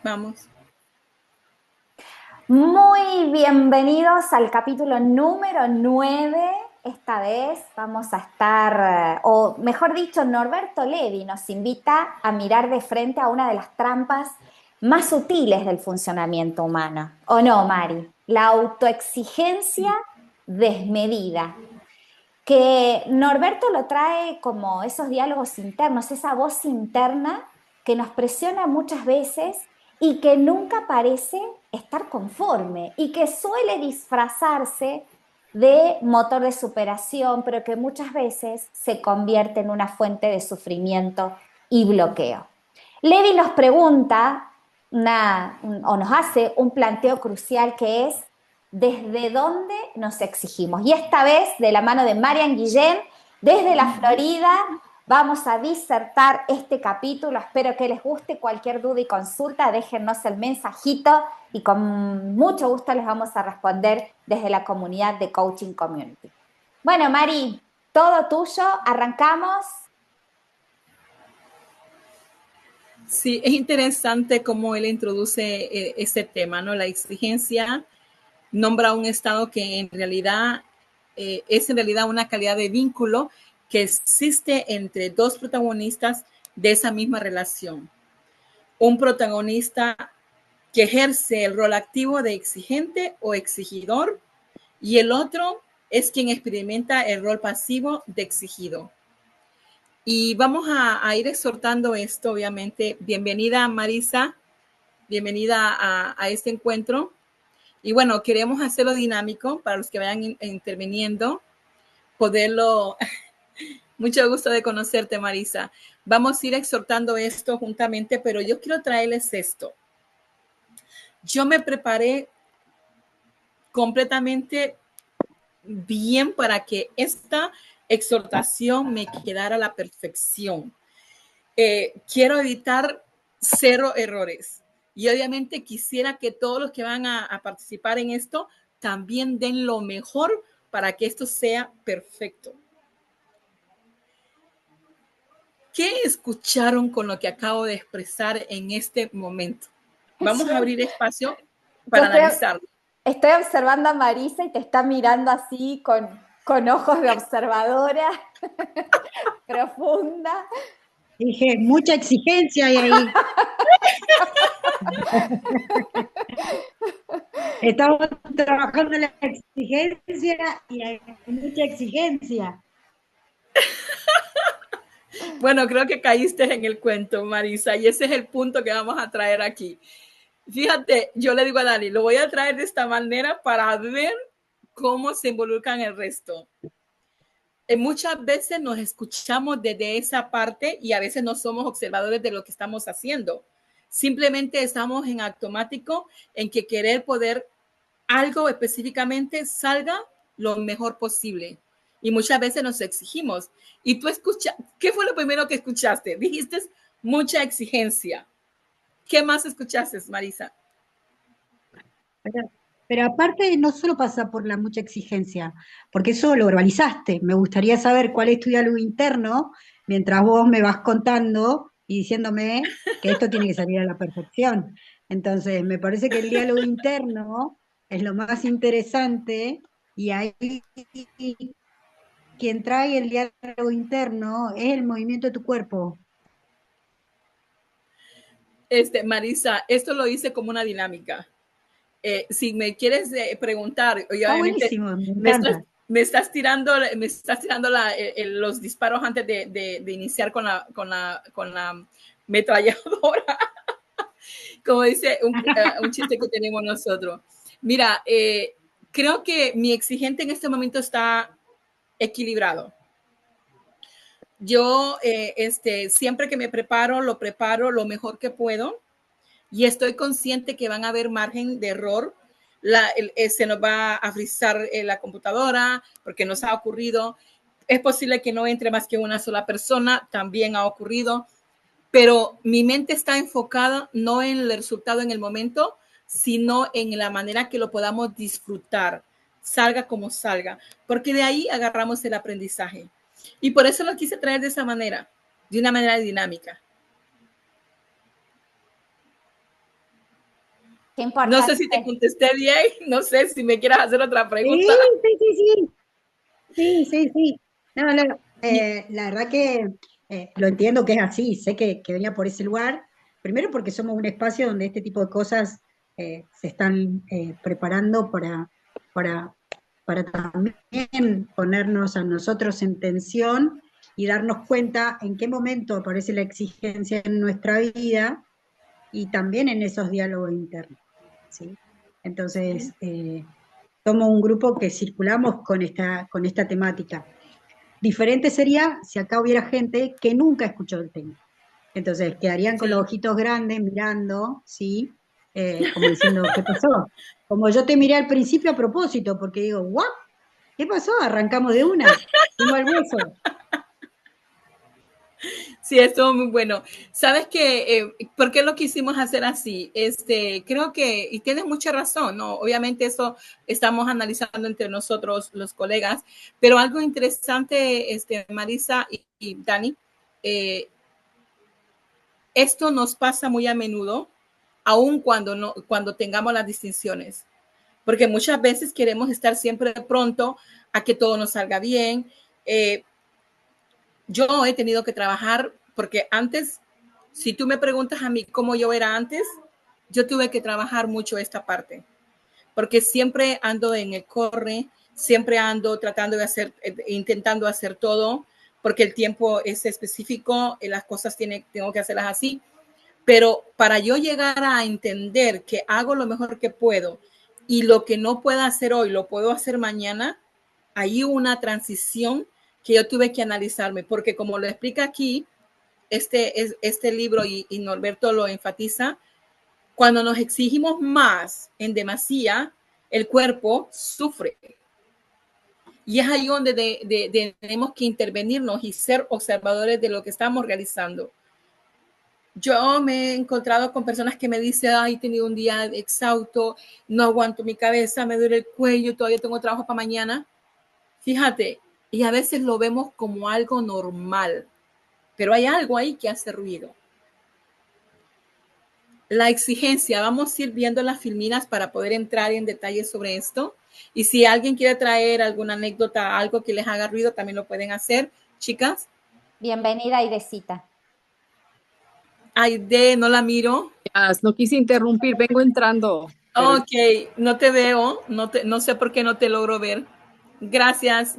Vamos. Muy bienvenidos al capítulo número 9. Esta vez vamos a estar, o mejor dicho, Norberto Levi nos invita a mirar de frente a una de las trampas más sutiles del funcionamiento humano. ¿O no, Mari? La autoexigencia Sí. desmedida. Que Norberto lo trae como esos diálogos internos, esa voz interna que nos presiona muchas veces y que nunca parece estar conforme y que suele disfrazarse de motor de superación, pero que muchas veces se convierte en una fuente de sufrimiento y bloqueo. Levi nos pregunta o nos hace un planteo crucial que es ¿desde dónde nos exigimos? Y esta vez, de la mano de Marian Guillén, desde la Florida, vamos a disertar este capítulo. Espero que les guste. Cualquier duda y consulta, déjennos el mensajito y con mucho gusto les vamos a responder desde la comunidad de Coaching Community. Bueno, Mari, todo tuyo. Arrancamos. Sí, es interesante cómo él introduce este tema, ¿no? La exigencia nombra un estado que en realidad es en realidad una calidad de vínculo que existe entre dos protagonistas de esa misma relación. Un protagonista que ejerce el rol activo de exigente o exigidor y el otro es quien experimenta el rol pasivo de exigido. Y vamos a ir exhortando esto, obviamente. Bienvenida, Marisa, bienvenida a este encuentro. Y bueno, queremos hacerlo dinámico para los que vayan interviniendo, poderlo. Mucho gusto de conocerte, Marisa. Vamos a ir exhortando esto juntamente, pero yo quiero traerles esto. Yo me preparé completamente bien para que esta exhortación me quedara a la perfección. Quiero evitar 0 errores. Y obviamente quisiera que todos los que van a participar en esto también den lo mejor para que esto sea perfecto. ¿Qué escucharon con lo que acabo de expresar en este momento? Vamos a abrir espacio Yo para analizarlo. estoy observando a Marisa y te está mirando así con ojos de observadora profunda. Dije, mucha exigencia hay ahí. Estamos trabajando en la exigencia y hay mucha exigencia. Bueno, creo que caíste en el cuento, Marisa, y ese es el punto que vamos a traer aquí. Fíjate, yo le digo a Dani, lo voy a traer de esta manera para ver cómo se involucran el resto. Muchas veces nos escuchamos desde esa parte y a veces no somos observadores de lo que estamos haciendo. Simplemente estamos en automático en que querer poder algo específicamente salga lo mejor posible. Y muchas veces nos exigimos. Y tú escuchas, ¿qué fue lo primero que escuchaste? Dijiste mucha exigencia. ¿Qué más escuchaste, Marisa? Pero aparte no solo pasa por la mucha exigencia, porque eso lo verbalizaste. Me gustaría saber cuál es tu diálogo interno mientras vos me vas contando y diciéndome que esto tiene que salir a la perfección. Entonces, me parece que el diálogo interno es lo más interesante y ahí quien trae el diálogo interno es el movimiento de tu cuerpo. Marisa, esto lo hice como una dinámica. Si me quieres preguntar, Está obviamente buenísimo, me me estás, encanta. me estás tirando los disparos antes de iniciar con la metralladora, como dice un chiste que tenemos nosotros. Mira, creo que mi exigente en este momento está equilibrado. Yo siempre que me preparo, lo preparo lo mejor que puedo y estoy consciente que van a haber margen de error. Se nos va a frizar la computadora porque nos ha ocurrido. Es posible que no entre más que una sola persona, también ha ocurrido, pero mi mente está enfocada no en el resultado en el momento, sino en la manera que lo podamos disfrutar, salga como salga, porque de ahí agarramos el aprendizaje. Y por eso lo quise traer de una manera dinámica. Qué No sé si te importante. contesté bien, no sé si me quieras hacer otra Sí, pregunta. sí. No, la verdad que lo entiendo que es así, sé que venía por ese lugar, primero porque somos un espacio donde este tipo de cosas se están preparando para, para también ponernos a nosotros en tensión y darnos cuenta en qué momento aparece la exigencia en nuestra vida y también en esos diálogos internos, ¿sí? Sí. Entonces, somos un grupo que circulamos con esta temática. Diferente sería si acá hubiera gente que nunca escuchó el tema. Entonces, quedarían con los Sí. ojitos grandes mirando, ¿sí? Como diciendo, ¿qué pasó? Como yo te miré al principio a propósito, porque digo, ¿what? ¿Qué pasó? Arrancamos de una, fuimos al hueso. Sí, estuvo muy bueno. ¿Sabes qué? ¿Por qué lo quisimos hacer así? Creo que, y tienes mucha razón, ¿no? Obviamente eso estamos analizando entre nosotros, los colegas, pero algo interesante, Marisa y Dani, eh, esto nos pasa muy a menudo, aun cuando, no, cuando tengamos las distinciones, porque muchas veces queremos estar siempre pronto a que todo nos salga bien. Eh, yo he tenido que trabajar, porque antes, si tú me preguntas a mí cómo yo era antes, yo tuve que trabajar mucho esta parte, porque siempre ando en el corre, siempre ando tratando de hacer, intentando hacer todo, porque el tiempo es específico, las cosas tengo que hacerlas así, pero para yo llegar a entender que hago lo mejor que puedo y lo que no puedo hacer hoy lo puedo hacer mañana, hay una transición que yo tuve que analizarme, porque como lo explica aquí, este libro y Norberto lo enfatiza, cuando nos exigimos más en demasía, el cuerpo sufre. Y es ahí donde tenemos que intervenirnos y ser observadores de lo que estamos realizando. Yo me he encontrado con personas que me dicen, ay, he tenido un día exhausto, no aguanto mi cabeza, me duele el cuello, todavía tengo trabajo para mañana. Fíjate, y a veces lo vemos como algo normal, pero hay algo ahí que hace ruido. La exigencia, vamos a ir viendo las filminas para poder entrar en detalle sobre esto. Y si alguien quiere traer alguna anécdota, algo que les haga ruido, también lo pueden hacer. Chicas, Bienvenida, Airecita. Aide, no la miro. No quise interrumpir, vengo entrando, pero Ok, no te veo, no sé por qué no te logro ver. Gracias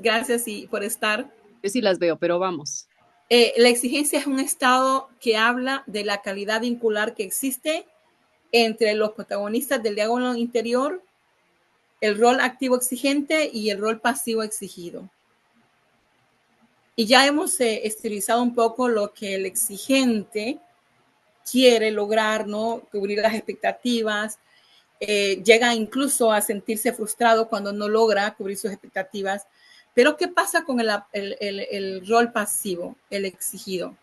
y por estar. yo sí las veo, pero vamos. La exigencia es un estado que habla de la calidad vincular que existe entre los protagonistas del diálogo interior, el rol activo exigente y el rol pasivo exigido. Y ya hemos estilizado un poco lo que el exigente quiere lograr, ¿no? Cubrir las expectativas, llega incluso a sentirse frustrado cuando no logra cubrir sus expectativas. Pero ¿qué pasa con el rol pasivo, el exigido?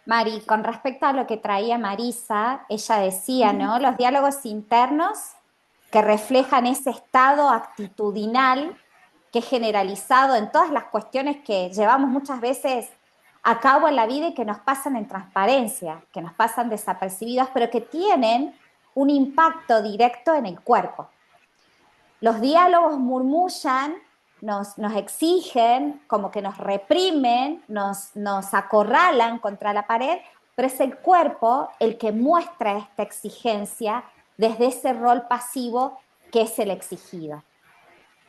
Mari, con respecto a lo que traía Marisa, ella decía, ¿no? Los diálogos internos que reflejan ese estado actitudinal que es generalizado en todas las cuestiones que llevamos muchas veces a cabo en la vida y que nos pasan en transparencia, que nos pasan desapercibidas, pero que tienen un impacto directo en el cuerpo. Los diálogos murmullan, nos exigen, como que nos reprimen, nos acorralan contra la pared, pero es el cuerpo el que muestra esta exigencia desde ese rol pasivo que es el exigido.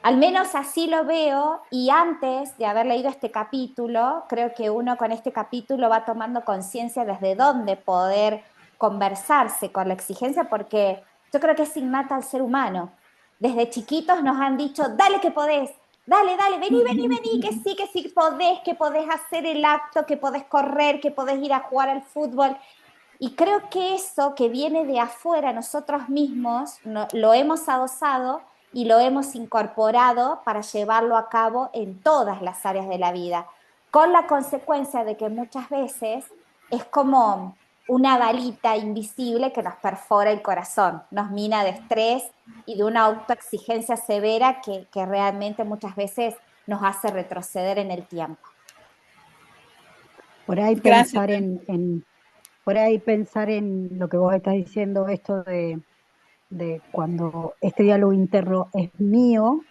Al menos así lo veo, y antes de haber leído este capítulo, creo que uno con este capítulo va tomando conciencia desde dónde poder conversarse con la exigencia, porque yo creo que es innata al ser humano. Desde chiquitos nos han dicho, dale que podés, dale, vení, que sí podés, que podés hacer el acto, que podés correr, que podés ir a jugar al fútbol. Y creo que eso que viene de afuera, nosotros mismos lo hemos adosado y lo hemos incorporado para llevarlo a cabo en todas las áreas de la vida, con la consecuencia de que muchas veces es como una balita invisible que nos perfora el corazón, nos mina de estrés y de una autoexigencia severa que realmente muchas veces nos hace retroceder en el tiempo. Por ahí Gracias. pensar por ahí pensar en lo que vos estás diciendo, esto de cuando este diálogo interno es mío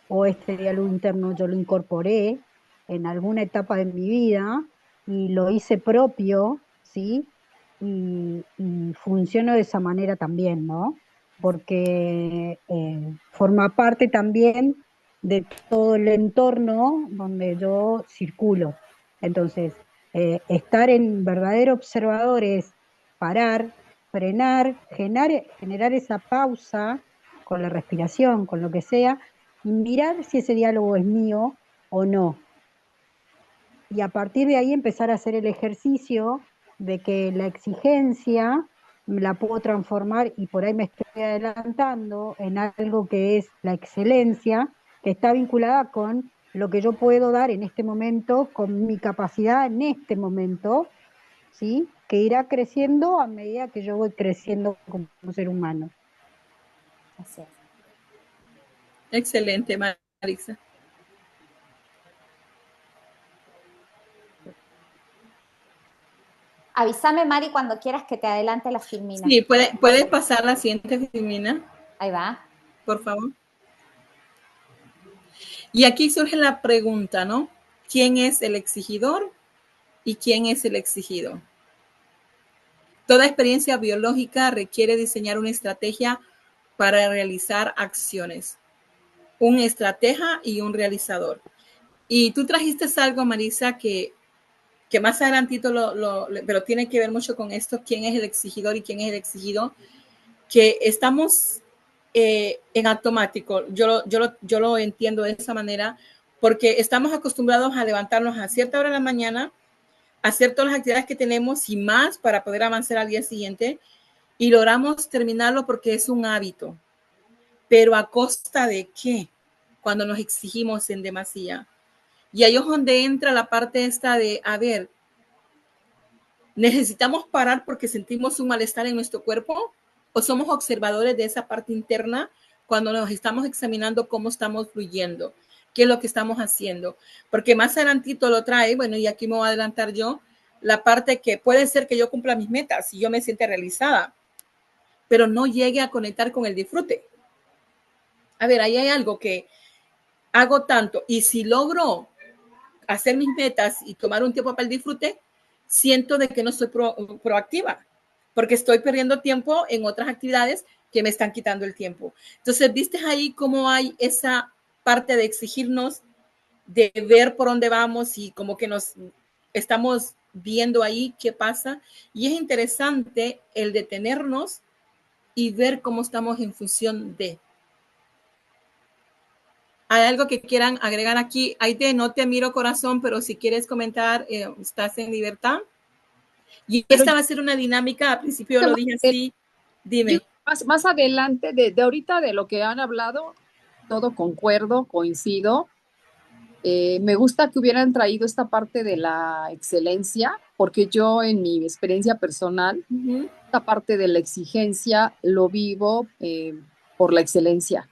o este diálogo interno yo lo incorporé en alguna etapa de mi vida y lo hice propio, ¿sí? Y funciono de esa manera también, ¿no? Porque forma parte también de todo el entorno donde yo circulo. Entonces, estar en verdadero observador es parar, frenar, generar esa pausa con la respiración, con lo que sea, y mirar si ese diálogo es mío o no. Y a partir de ahí empezar a hacer el ejercicio de que la exigencia la puedo transformar y por ahí me estoy adelantando en algo que es la excelencia, que está vinculada con lo que yo puedo dar en este momento, con mi capacidad en este momento, ¿sí? Que irá creciendo a medida que yo voy creciendo como ser humano. Así es. Excelente, Marisa. Avísame, Mari, cuando quieras que te adelante la filmina. Sí, puedes pasar la siguiente filmina, Ahí va. por favor. Y aquí surge la pregunta, ¿no? ¿Quién es el exigidor y quién es el exigido? Toda experiencia biológica requiere diseñar una estrategia para realizar acciones. Un estratega y un realizador. Y tú trajiste algo, Marisa, que más adelantito pero tiene que ver mucho con esto, quién es el exigidor y quién es el exigido, que estamos en automático. Yo lo entiendo de esa manera, porque estamos acostumbrados a levantarnos a cierta hora de la mañana, hacer todas las actividades que tenemos y más para poder avanzar al día siguiente, y logramos terminarlo porque es un hábito. Pero ¿a costa de qué? Cuando nos exigimos en demasía. Y ahí es donde entra la parte esta de, a ver, ¿necesitamos parar porque sentimos un malestar en nuestro cuerpo? ¿O somos observadores de esa parte interna cuando nos estamos examinando cómo estamos fluyendo? ¿Qué es lo que estamos haciendo? Porque más adelantito lo trae, bueno, y aquí me voy a adelantar yo, la parte que puede ser que yo cumpla mis metas y yo me sienta realizada, pero no llegue a conectar con el disfrute. A ver, ahí hay algo que hago tanto y si logro hacer mis metas y tomar un tiempo para el disfrute, siento de que no soy proactiva, porque estoy perdiendo tiempo en otras actividades que me están quitando el tiempo. Entonces, ¿viste ahí cómo hay esa parte de exigirnos, de ver por dónde vamos y como que nos estamos viendo ahí qué pasa? Y es interesante el detenernos y ver cómo estamos en función de. ¿Hay algo que quieran agregar aquí? Aide, no te miro corazón, pero si quieres comentar, estás en libertad. Y Pero esta va a ser una dinámica, al principio lo dije así, yo dime. más adelante, de ahorita de lo que han hablado, todo concuerdo, coincido. Me gusta que hubieran traído esta parte de la excelencia, porque yo en mi experiencia personal, esta parte de la exigencia lo vivo por la excelencia,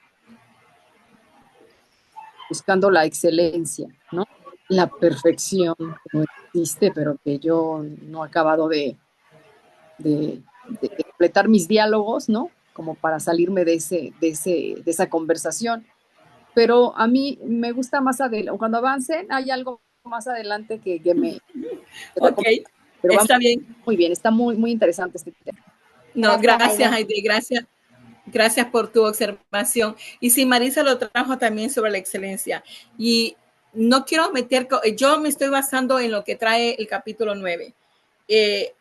buscando la excelencia, ¿no? La perfección que no existe, pero que yo no he acabado de completar mis diálogos, ¿no? Como para salirme de esa conversación. Pero a mí me gusta más adelante, cuando avancen, hay algo más adelante que me... Ok, Pero vamos está bien. muy bien, está muy, muy interesante este tema. No, Gracias, gracias, Aide. Heidi, gracias por tu observación. Y sí, Marisa lo trajo también sobre la excelencia. Y no quiero meter, yo me estoy basando en lo que trae el capítulo 9.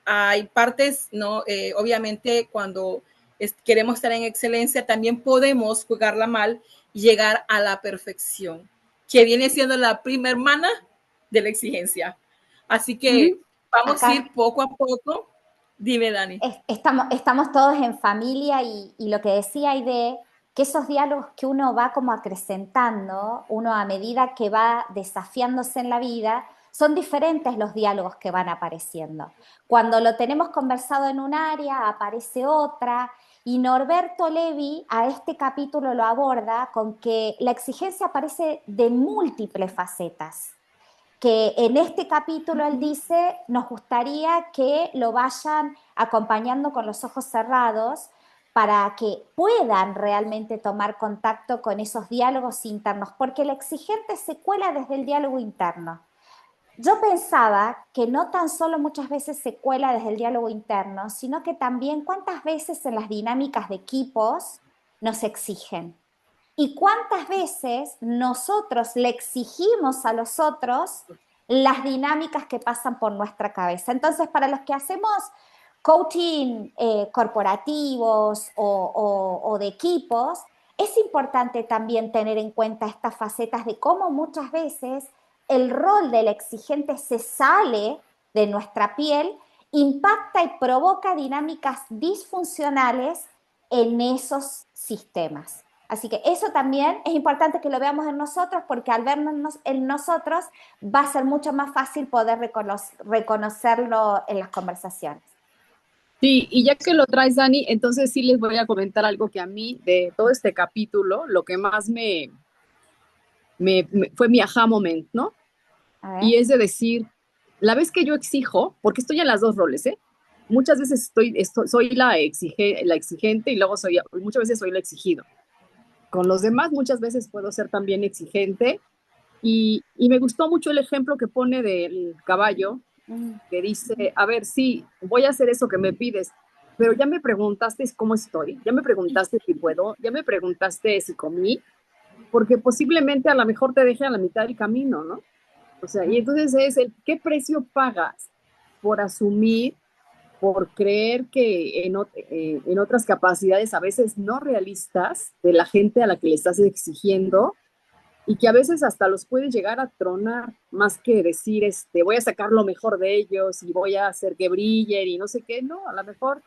Hay partes, ¿no? Obviamente, cuando queremos estar en excelencia, también podemos jugarla mal y llegar a la perfección, que viene siendo la prima hermana de la exigencia. Así que vamos a Acá ir poco a poco. Dime, Dani. estamos todos en familia y lo que decía Aide, que esos diálogos que uno va como acrecentando, uno a medida que va desafiándose en la vida, son diferentes los diálogos que van apareciendo. Cuando lo tenemos conversado en un área, aparece otra, y Norberto Levi a este capítulo lo aborda con que la exigencia aparece de múltiples facetas, que en este capítulo él dice, nos gustaría que lo vayan acompañando con los ojos cerrados para que puedan realmente tomar contacto con esos diálogos internos, porque el exigente se cuela desde el diálogo interno. Yo pensaba que no tan solo muchas veces se cuela desde el diálogo interno, sino que también cuántas veces en las dinámicas de equipos nos exigen. ¿Y cuántas veces nosotros le exigimos a los otros las dinámicas que pasan por nuestra cabeza? Entonces, para los que hacemos coaching corporativos o de equipos, es importante también tener en cuenta estas facetas de cómo muchas veces el rol del exigente se sale de nuestra piel, impacta y provoca dinámicas disfuncionales en esos sistemas. Así que eso también es importante que lo veamos en nosotros, porque al vernos en nosotros va a ser mucho más fácil poder reconocerlo en las conversaciones. Sí, y ya que lo traes, Dani, entonces sí les voy a comentar algo que a mí, de todo este capítulo, lo que más fue mi aha moment, ¿no? Y es de decir, la vez que yo exijo, porque estoy en las dos roles, ¿eh? Muchas veces soy la exigente y luego muchas veces soy la exigido. Con los demás muchas veces puedo ser también exigente y me gustó mucho el ejemplo que pone del caballo, que dice, a ver, sí, voy a hacer eso que me pides, pero ya me preguntaste cómo estoy, ya me preguntaste si puedo, ya me preguntaste si comí, porque posiblemente a lo mejor te deje a la mitad del camino, ¿no? O sea, y entonces ¿qué precio pagas por asumir, por creer que en otras capacidades a veces no realistas de la gente a la que le estás exigiendo y que a veces hasta los puedes llegar a tronar más que decir, voy a sacar lo mejor de ellos y voy a hacer que brillen y no sé qué? No, a lo mejor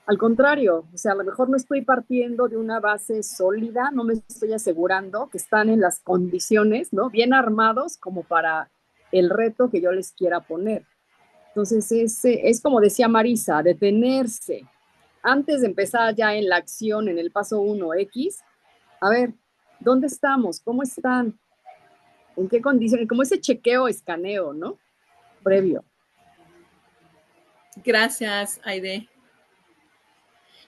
al contrario, o sea, a lo mejor no estoy partiendo de una base sólida, no me estoy asegurando que están en las condiciones, ¿no? Bien armados como para el reto que yo les quiera poner. Entonces, es como decía Marisa, detenerse antes de empezar ya en la acción, en el paso 1X, a ver, ¿dónde estamos? ¿Cómo están? ¿En qué condiciones? Como ese chequeo, escaneo, ¿no? Previo. Gracias, Aide.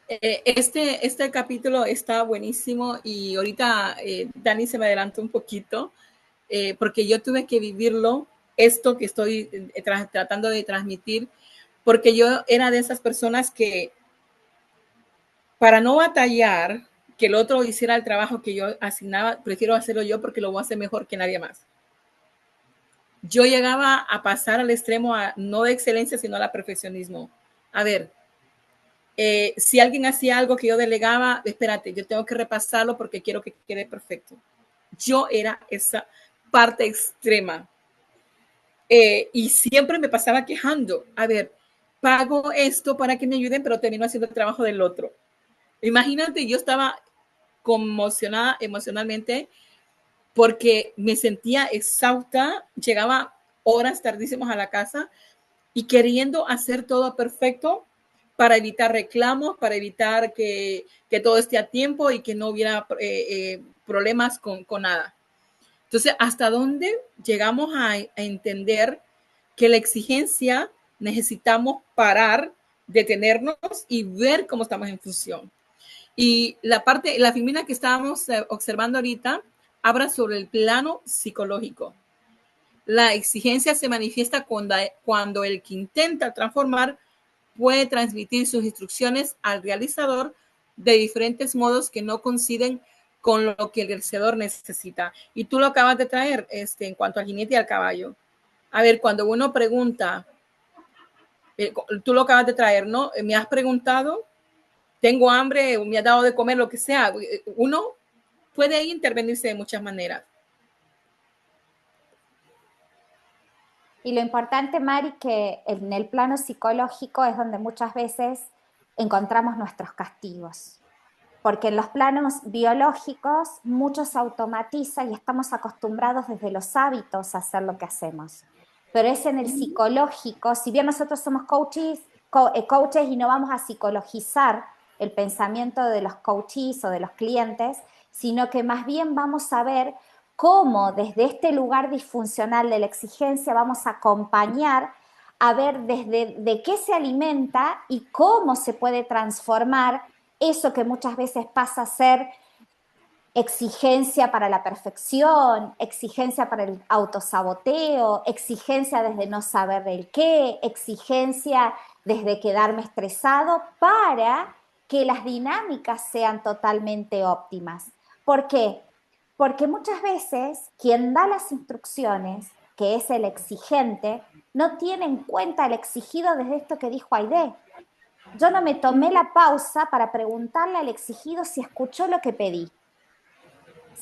Este capítulo está buenísimo y ahorita Dani se me adelantó un poquito porque yo tuve que vivirlo, esto que estoy tratando de transmitir, porque yo era de esas personas que para no batallar que el otro hiciera el trabajo que yo asignaba, prefiero hacerlo yo porque lo voy a hacer mejor que nadie más. Yo llegaba a pasar al extremo, no de excelencia, sino al perfeccionismo. A ver, si alguien hacía algo que yo delegaba, espérate, yo tengo que repasarlo porque quiero que quede perfecto. Yo era esa parte extrema. Y siempre me pasaba quejando. A ver, pago esto para que me ayuden, pero termino haciendo el trabajo del otro. Imagínate, yo estaba conmocionada emocionalmente porque me sentía exhausta, llegaba horas tardísimas a la casa y queriendo hacer todo perfecto para evitar reclamos, para evitar que todo esté a tiempo y que no hubiera problemas con nada. Entonces, ¿hasta dónde llegamos a entender que la exigencia necesitamos parar, detenernos y ver cómo estamos en función? Y la filmina que estábamos observando ahorita habla sobre el plano psicológico. La exigencia se manifiesta cuando el que intenta transformar puede transmitir sus instrucciones al realizador de diferentes modos que no coinciden con lo que el realizador necesita. Y tú lo acabas de traer en cuanto al jinete y al caballo. A ver, cuando uno pregunta, tú lo acabas de traer, ¿no? Me has preguntado, tengo hambre, me has dado de comer, lo que sea. Uno puede intervenirse de muchas maneras. Y lo importante, Mari, que en el plano psicológico es donde muchas veces encontramos nuestros castigos. Porque en los planos biológicos mucho se automatiza y estamos acostumbrados desde los hábitos a hacer lo que hacemos. Pero es en el psicológico, si bien nosotros somos coaches y no vamos a psicologizar el pensamiento de los coaches o de los clientes, sino que más bien vamos a ver cómo desde este lugar disfuncional de la exigencia vamos a acompañar a ver desde de qué se alimenta y cómo se puede transformar eso que muchas veces pasa a ser exigencia para la perfección, exigencia para el autosaboteo, exigencia desde no saber el qué, exigencia desde quedarme estresado, para que las dinámicas sean totalmente óptimas. ¿Por qué? Porque muchas veces quien da las instrucciones, que es el exigente, no tiene en cuenta el exigido desde esto que dijo Aide. Yo no me tomé la pausa para preguntarle al exigido si escuchó lo que pedí,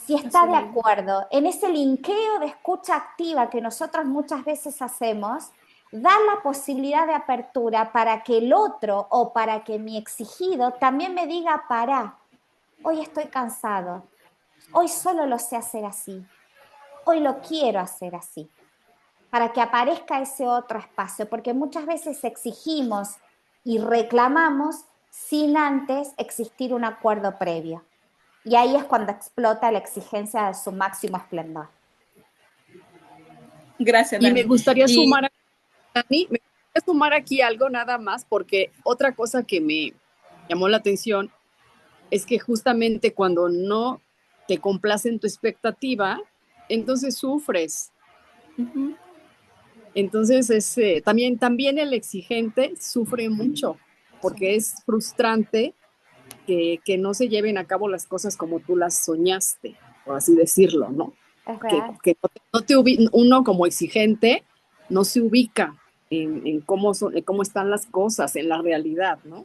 si está de acuerdo. En ese linkeo de escucha activa que nosotros muchas veces hacemos, da la posibilidad de apertura para que el otro o para que mi exigido también me diga: pará, hoy estoy cansado, hoy solo lo sé hacer así, hoy lo quiero hacer así, para que aparezca ese otro espacio, porque muchas veces exigimos y reclamamos sin antes existir un acuerdo previo. Y ahí es cuando explota la exigencia de su máximo esplendor. Gracias, Dani. Y me gustaría sumar, Dani, me gustaría sumar aquí algo nada más, porque otra cosa que me llamó la atención es que justamente cuando no te complace en tu expectativa, entonces sufres. Uh-huh. Entonces también el exigente sufre mucho, porque es frustrante que no se lleven a cabo las cosas como tú las soñaste, por así decirlo, ¿no? Es Que real. uno como exigente no se ubica en cómo están las cosas en la realidad, ¿no?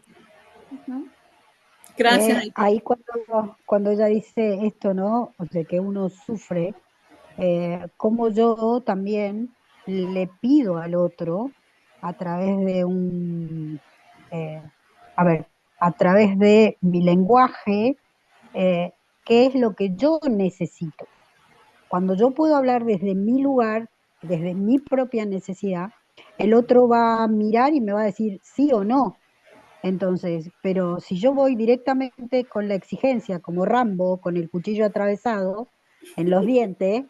Uh-huh. Gracias. Ahí cuando ella dice esto, ¿no? O sea, que uno sufre, como yo también le pido al otro a través de eh, a ver, a través de mi lenguaje, qué es lo que yo necesito. Cuando yo puedo hablar desde mi lugar, desde mi propia necesidad, el otro va a mirar y me va a decir sí o no. Entonces, pero si yo voy directamente con la exigencia, como Rambo, con el cuchillo atravesado en los dientes,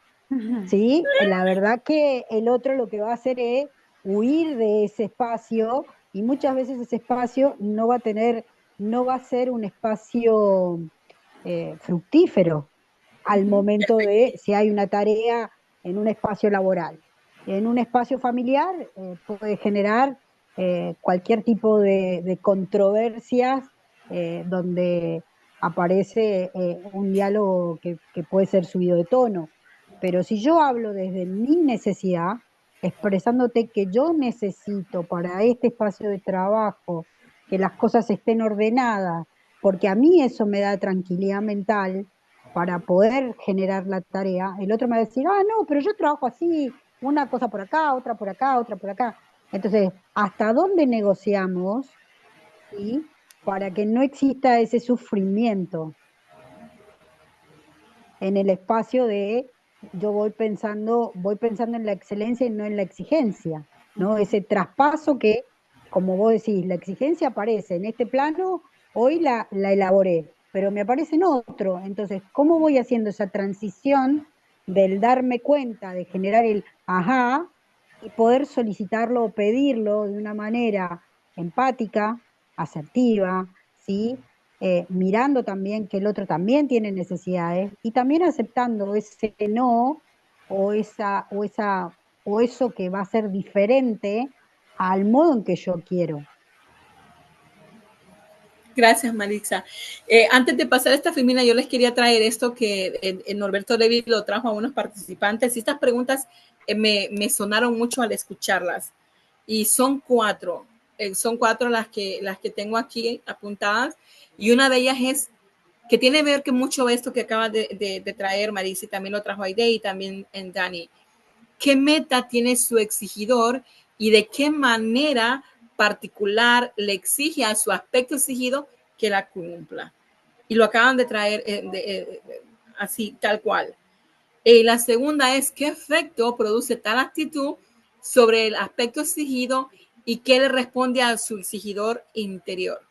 ¿sí? La verdad que el otro lo que va a hacer es huir de ese espacio, y muchas veces ese espacio no va a ser un espacio fructífero al momento de, si hay una tarea en un espacio laboral. En un espacio familiar puede generar cualquier tipo de controversias donde aparece un diálogo que puede ser subido de tono. Pero si yo hablo desde mi necesidad, expresándote que yo necesito para este espacio de trabajo que las cosas estén ordenadas, porque a mí eso me da tranquilidad mental para poder generar la tarea, el otro me va a decir, no, pero yo trabajo así, una cosa por acá, otra por acá, otra por acá. Entonces, ¿hasta dónde negociamos? ¿Sí? Para que no exista ese sufrimiento en el espacio de yo voy pensando en la excelencia y no en la exigencia, ¿no? Ese traspaso que, como vos decís, la exigencia aparece en este plano, hoy la elaboré, pero me aparece en otro. Entonces, ¿cómo voy haciendo esa transición del darme cuenta, de generar el ajá, y poder solicitarlo o pedirlo de una manera empática, asertiva, ¿sí? Mirando también que el otro también tiene necesidades, y también aceptando ese no, o eso que va a ser diferente al modo en que yo quiero. Gracias, Maritza. Antes de pasar esta Femina, yo les quería traer esto que Norberto Levi lo trajo a unos participantes, y estas preguntas me sonaron mucho al escucharlas. Y son cuatro las que tengo aquí apuntadas, y una de ellas es que tiene que ver que mucho esto que acaba de traer Maritza, y también lo trajo Aide y también en Dani. ¿Qué meta tiene su exigidor y de qué manera particular le exige a su aspecto exigido que la cumpla? Y lo acaban de traer así, tal cual. La segunda es, ¿qué efecto produce tal actitud sobre el aspecto exigido y qué le responde a su exigidor interior?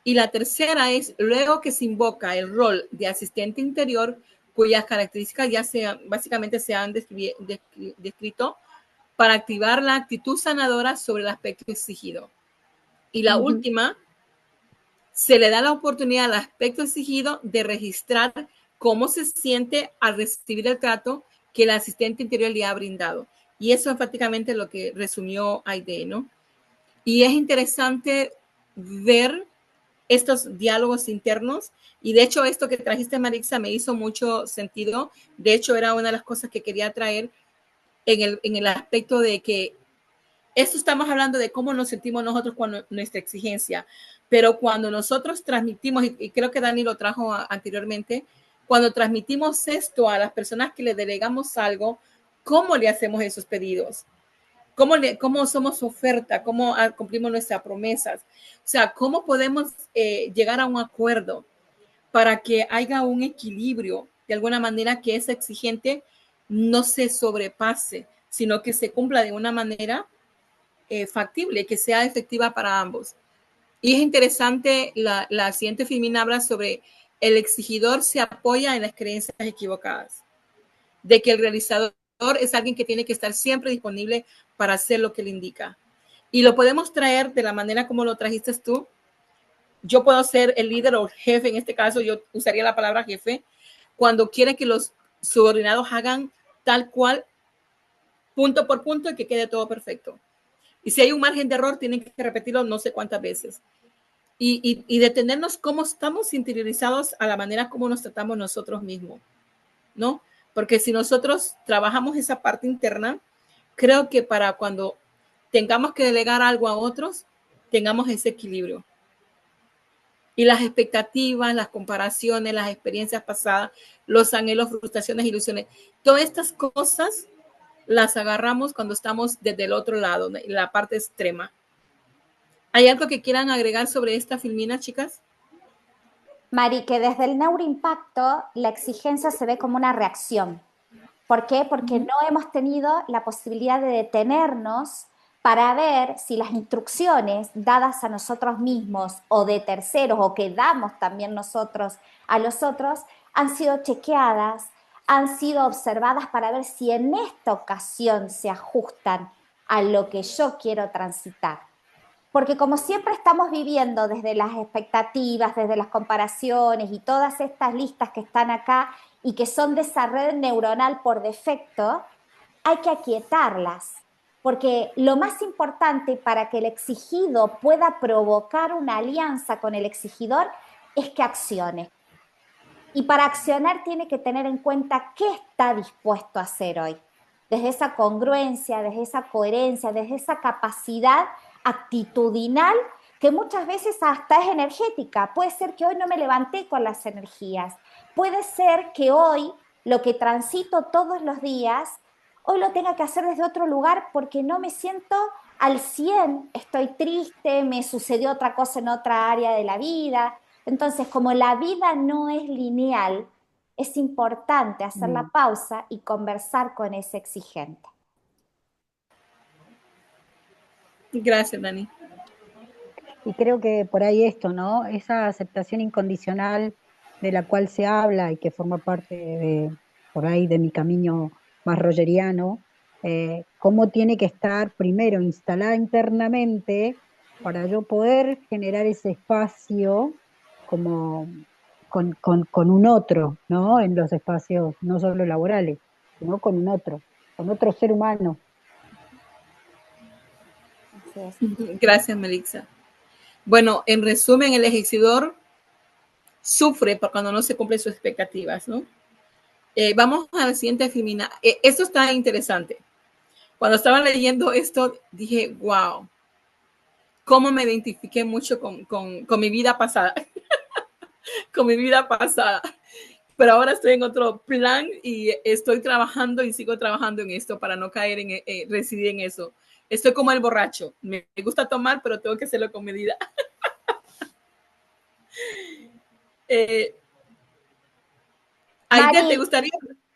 Y la tercera es, luego que se invoca el rol de asistente interior, cuyas características ya básicamente se han descrito para activar la actitud sanadora sobre el aspecto exigido. Y la última, se le da la oportunidad al aspecto exigido de registrar cómo se siente al recibir el trato que el asistente interior le ha brindado. Y eso es prácticamente lo que resumió Aide, ¿no? Y es interesante ver estos diálogos internos. Y de hecho, esto que trajiste, Marixa, me hizo mucho sentido. De hecho, era una de las cosas que quería traer en el aspecto de que esto estamos hablando de cómo nos sentimos nosotros cuando nuestra exigencia, pero cuando nosotros transmitimos, y creo que Dani lo trajo anteriormente, cuando transmitimos esto a las personas que le delegamos algo, ¿cómo le hacemos esos pedidos? ¿Cómo somos oferta? ¿Cómo cumplimos nuestras promesas? O sea, ¿cómo podemos llegar a un acuerdo para que haya un equilibrio de alguna manera que ese exigente no se sobrepase, sino que se cumpla de una manera factible, que sea efectiva para ambos? Y es interesante, la siguiente filmina habla sobre el exigidor se apoya en las creencias equivocadas, de que el realizador es alguien que tiene que estar siempre disponible para hacer lo que le indica. Y lo podemos traer de la manera como lo trajiste tú. Yo puedo ser el líder o jefe, en este caso yo usaría la palabra jefe, cuando quiere que los subordinados hagan tal cual, punto por punto, y que quede todo perfecto. Y si hay un margen de error, tienen que repetirlo no sé cuántas veces. Y detenernos cómo estamos interiorizados a la manera como nos tratamos nosotros mismos, ¿no? Porque si nosotros trabajamos esa parte interna, creo que para cuando tengamos que delegar algo a otros, tengamos ese equilibrio. Y las expectativas, las comparaciones, las experiencias pasadas, los anhelos, frustraciones, ilusiones, todas estas cosas las agarramos cuando estamos desde el otro lado, la parte extrema. ¿Hay algo que quieran agregar sobre esta filmina, chicas? Mari, que desde el neuroimpacto la exigencia se ve como una reacción. ¿Por qué? Porque no hemos tenido la posibilidad de detenernos para ver si las instrucciones dadas a nosotros mismos o de terceros o que damos también nosotros a los otros han sido chequeadas, han sido observadas para ver si en esta ocasión se ajustan a lo que yo quiero transitar. Porque como siempre estamos viviendo desde las expectativas, desde las comparaciones y todas estas listas que están acá y que son de esa red neuronal por defecto, hay que aquietarlas. Porque lo más importante para que el exigido pueda provocar una alianza con el exigidor es que accione. Y para accionar tiene que tener en cuenta qué está dispuesto a hacer hoy. Desde esa congruencia, desde esa coherencia, desde esa capacidad actitudinal que muchas veces hasta es energética. Puede ser que hoy no me levanté con las energías. Puede ser que hoy lo que transito todos los días, hoy lo tenga que hacer desde otro lugar porque no me siento al 100, estoy triste, me sucedió otra cosa en otra área de la vida. Entonces, como la vida no es lineal, es importante hacer la pausa y conversar con ese exigente. Gracias, Dani. Y creo que por ahí esto, ¿no? Esa aceptación incondicional de la cual se habla y que forma parte por ahí de mi camino más rogeriano, cómo tiene que estar primero instalada internamente para yo poder generar ese espacio como con un otro, ¿no? En los espacios no solo laborales, sino con otro ser humano. Gracias, Melissa. Bueno, en resumen, el exigidor sufre cuando no se cumplen sus expectativas, ¿no? Vamos a la siguiente filmina. Esto está interesante. Cuando estaba leyendo esto, dije, wow, cómo me identifiqué mucho con mi vida pasada. Con mi vida pasada. Pero ahora estoy en otro plan y estoy trabajando y sigo trabajando en esto para no caer en residir en eso. Estoy como el borracho. Me gusta tomar, pero tengo que hacerlo con medida. Aide, ¿te gustaría?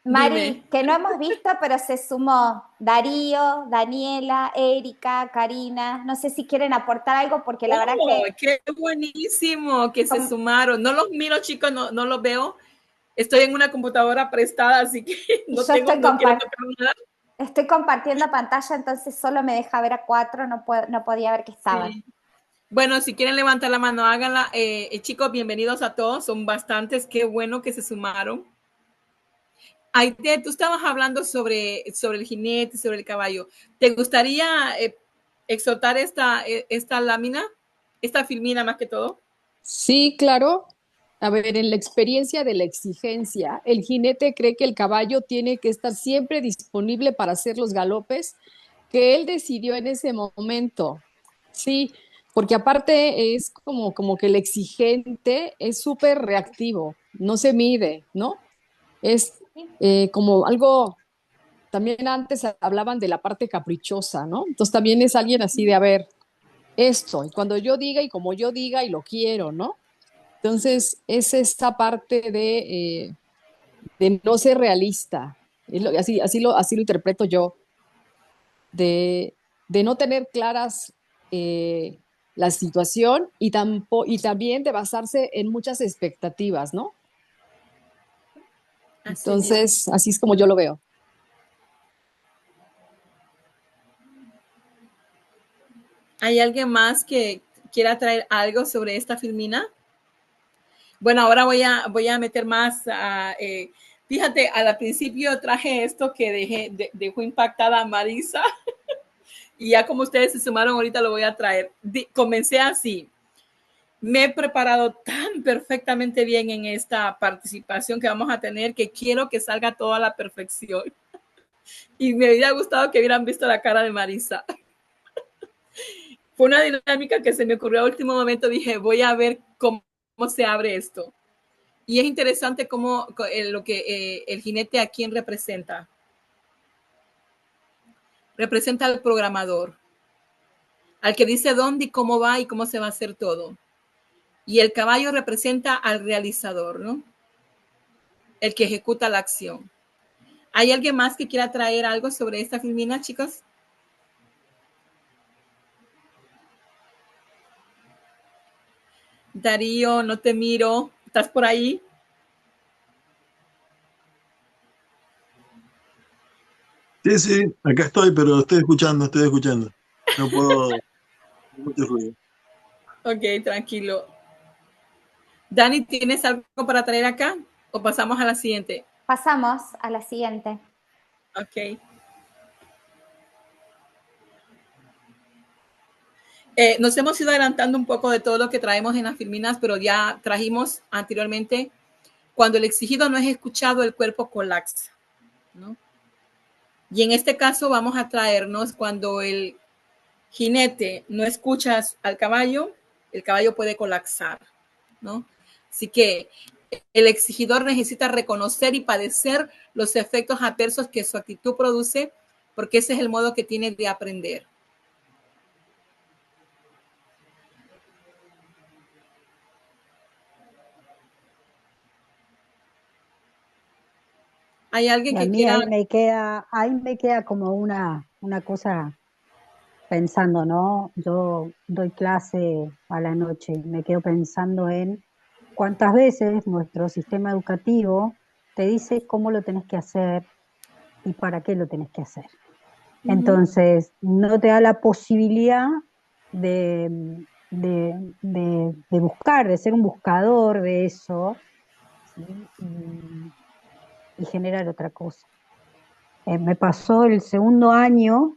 Mari, que no hemos visto, pero se sumó Darío, Daniela, Erika, Karina. No sé si quieren aportar algo, porque la verdad que... ¡Qué buenísimo que se sumaron! No los miro, chicos, no los veo. Estoy en una computadora prestada, así que no Yo tengo, no quiero tocar nada. estoy compartiendo pantalla, entonces solo me deja ver a 4, no podía ver que estaban. Sí. Bueno, si quieren levantar la mano, háganla. Chicos, bienvenidos a todos. Son bastantes. Qué bueno que se sumaron. Aide, tú estabas hablando sobre el jinete, sobre el caballo. ¿Te gustaría exhortar esta lámina, esta filmina más que todo? Sí, claro. A ver, en la experiencia de la exigencia, el jinete cree que el caballo tiene que estar siempre disponible para hacer los galopes que él decidió en ese momento. Sí, porque aparte es como que el exigente es súper reactivo, no se mide, ¿no? Es como algo, también antes hablaban de la parte caprichosa, ¿no? Entonces también es alguien así de, a ver, esto, y cuando yo diga y como yo diga y lo quiero, ¿no? Entonces es esta parte de no ser realista, así lo interpreto yo, de, de no tener claras la situación y también de basarse en muchas expectativas, ¿no? Así mismo. Entonces, así es como yo lo veo. ¿Hay alguien más que quiera traer algo sobre esta filmina? Bueno, ahora voy a meter más. Fíjate, al principio traje esto que dejó impactada a Marisa y ya como ustedes se sumaron, ahorita lo voy a traer. Comencé así. Me he preparado tan perfectamente bien en esta participación que vamos a tener que quiero que salga toda la perfección. Y me hubiera gustado que hubieran visto la cara de Marisa. Fue una dinámica que se me ocurrió a último momento. Dije, voy a ver cómo se abre esto. Y es interesante cómo lo que el jinete a quién representa. Representa al programador, al que dice dónde y cómo va y cómo se va a hacer todo. Y el caballo representa al realizador, ¿no? El que ejecuta la acción. ¿Hay alguien más que quiera traer algo sobre esta filmina, chicos? Darío, no te miro. ¿Estás por ahí? Sí, sí, acá estoy, pero estoy escuchando, estoy escuchando. No puedo, mucho ruido. Ok, tranquilo. Dani, ¿tienes algo para traer acá? ¿O pasamos a la siguiente? Pasamos a la siguiente. Ok. Nos hemos ido adelantando un poco de todo lo que traemos en las filminas, pero ya trajimos anteriormente, cuando el exigido no es escuchado, el cuerpo colapsa, ¿no? Y en este caso vamos a traernos cuando el jinete no escucha al caballo, el caballo puede colapsar, ¿no? Así que el exigidor necesita reconocer y padecer los efectos adversos que su actitud produce, porque ese es el modo que tiene de aprender. ¿Hay alguien Y a que mí quiera? ahí me queda como una cosa pensando, ¿no? Yo doy clase a la noche y me quedo pensando en cuántas veces nuestro sistema educativo te dice cómo lo tenés que hacer y para qué lo tenés que hacer. Entonces, no te da la posibilidad de, de buscar, de ser un buscador de eso, ¿sí? Y generar otra cosa. Me pasó el segundo año,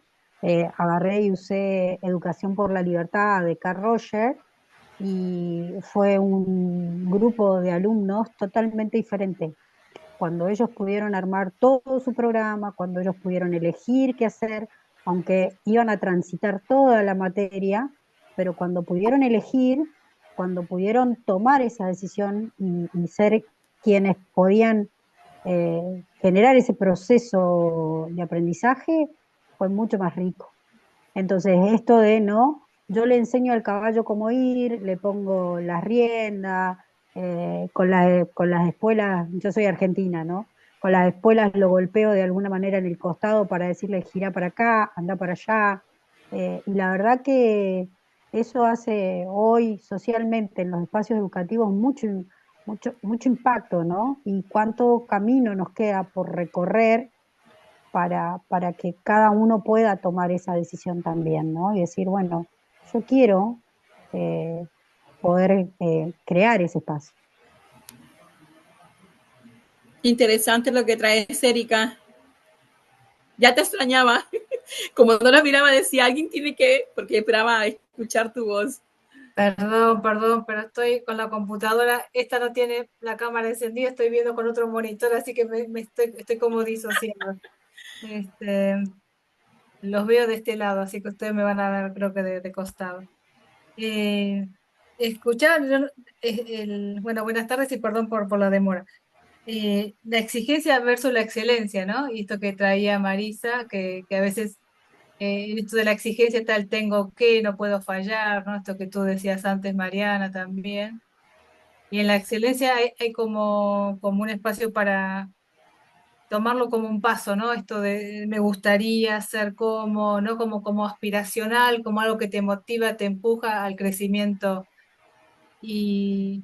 agarré y usé Educación por la Libertad de Carl Rogers y fue un grupo de alumnos totalmente diferente. Cuando ellos pudieron armar todo su programa, cuando ellos pudieron elegir qué hacer, aunque iban a transitar toda la materia, pero cuando pudieron elegir, cuando pudieron tomar esa decisión y ser quienes podían generar ese proceso de aprendizaje, fue mucho más rico. Entonces, esto de no, yo le enseño al caballo cómo ir, le pongo las riendas, con las espuelas, yo soy argentina, ¿no? Con las espuelas lo golpeo de alguna manera en el costado para decirle gira para acá, anda para allá. Y la verdad que eso hace hoy socialmente en los espacios educativos mucho impacto, ¿no? Y cuánto camino nos queda por recorrer para que cada uno pueda tomar esa decisión también, ¿no? Y decir, bueno, yo quiero eh, poder crear ese espacio. Interesante lo que traes, Erika. Ya te extrañaba. Como no la miraba, decía, alguien tiene que, porque esperaba escuchar tu voz. Perdón, pero estoy con la computadora. Esta no tiene la cámara encendida, estoy viendo con otro monitor, así que estoy como disociando. Este, los veo de este lado, así que ustedes me van a ver, creo que de costado. Escuchar, bueno, buenas tardes y perdón por la demora. La exigencia versus la excelencia, ¿no? Y esto que traía Marisa, que a veces esto de la exigencia está el tengo que, no puedo fallar, ¿no? Esto que tú decías antes, Mariana, también. Y en la excelencia hay como un espacio para tomarlo como un paso, ¿no? Esto de me gustaría ser como, ¿no? Como aspiracional, como algo que te motiva, te empuja al crecimiento. Y,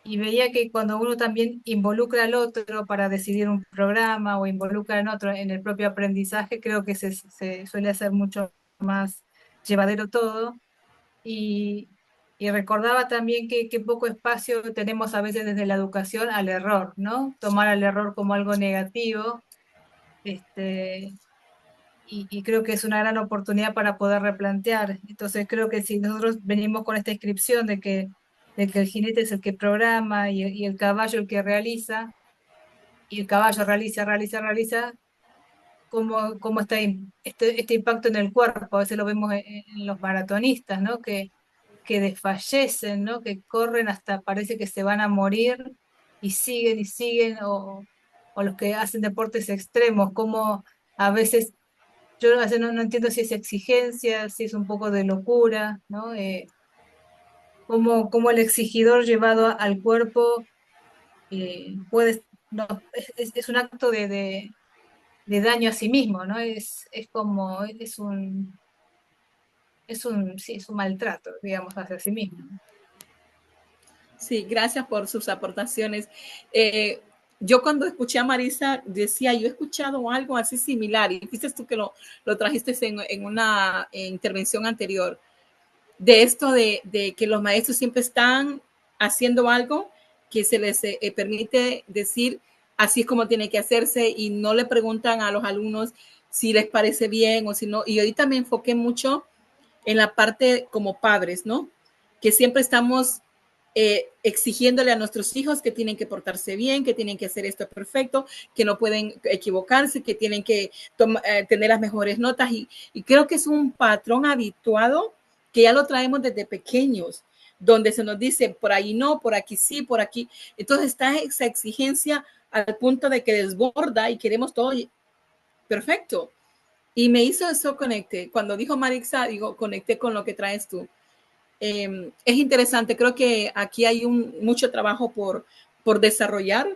y veía que cuando uno también involucra al otro para decidir un programa o involucra al otro en el propio aprendizaje, creo que se suele hacer mucho más llevadero todo. Y, y recordaba también que poco espacio tenemos a veces desde la educación al error, ¿no? Tomar al error como algo negativo. Este, y creo que es una gran oportunidad para poder replantear. Entonces creo que si nosotros venimos con esta inscripción de que el jinete es el que programa y el caballo el que realiza, y el caballo realiza, ¿cómo está este impacto en el cuerpo? A veces lo vemos en los maratonistas, ¿no? Que desfallecen, ¿no? Que corren hasta parece que se van a morir y siguen, o los que hacen deportes extremos, como a veces yo a veces no entiendo si es exigencia, si es un poco de locura, ¿no? Como el exigidor llevado al cuerpo puede, no, es un acto de daño a sí mismo, ¿no? Es como, sí, es un maltrato, digamos, hacia sí mismo. Sí, gracias por sus aportaciones. Yo cuando escuché a Marisa decía, yo he escuchado algo así similar, y dices tú que lo trajiste en una intervención anterior, de esto de que los maestros siempre están haciendo algo que se les permite decir así es como tiene que hacerse y no le preguntan a los alumnos si les parece bien o si no. Y ahorita me enfoqué mucho en la parte como padres, ¿no? Que siempre estamos exigiéndole a nuestros hijos que tienen que portarse bien, que tienen que hacer esto perfecto, que no pueden equivocarse, que tienen que tener las mejores notas. Y creo que es un patrón habituado que ya lo traemos desde pequeños, donde se nos dice por ahí no, por aquí sí, por aquí. Entonces está esa exigencia al punto de que desborda y queremos todo perfecto. Y me hizo eso conecte. Cuando dijo Marixa, digo, conecté con lo que traes tú. Es interesante, creo que aquí hay mucho trabajo por desarrollar.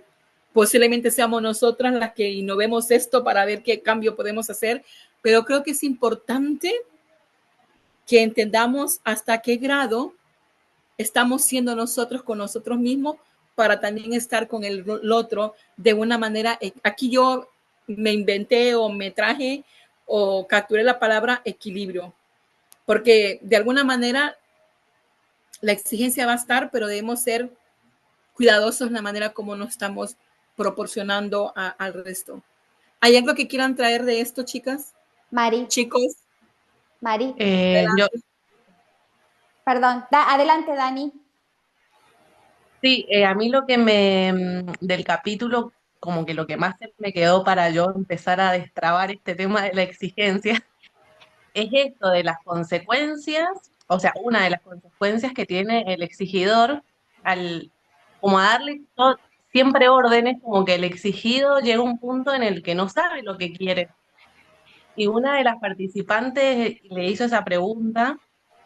Posiblemente seamos nosotras las que innovemos esto para ver qué cambio podemos hacer, pero creo que es importante que entendamos hasta qué grado estamos siendo nosotros con nosotros mismos para también estar con el otro de una manera. Aquí yo me inventé o me traje o capturé la palabra equilibrio, porque de alguna manera la exigencia va a estar, pero debemos ser cuidadosos en la manera como nos estamos proporcionando al resto. ¿Hay algo que quieran traer de esto, chicas? Mari, Chicos, Mari, Yo, perdón, adelante, Dani. sí, a mí lo que del capítulo, como que lo que más se me quedó para yo empezar a destrabar este tema de la exigencia, es esto de las consecuencias, o sea, una de las consecuencias que tiene el exigidor al, como a darle siempre órdenes, como que el exigido llega a un punto en el que no sabe lo que quiere. Y una de las participantes le hizo esa pregunta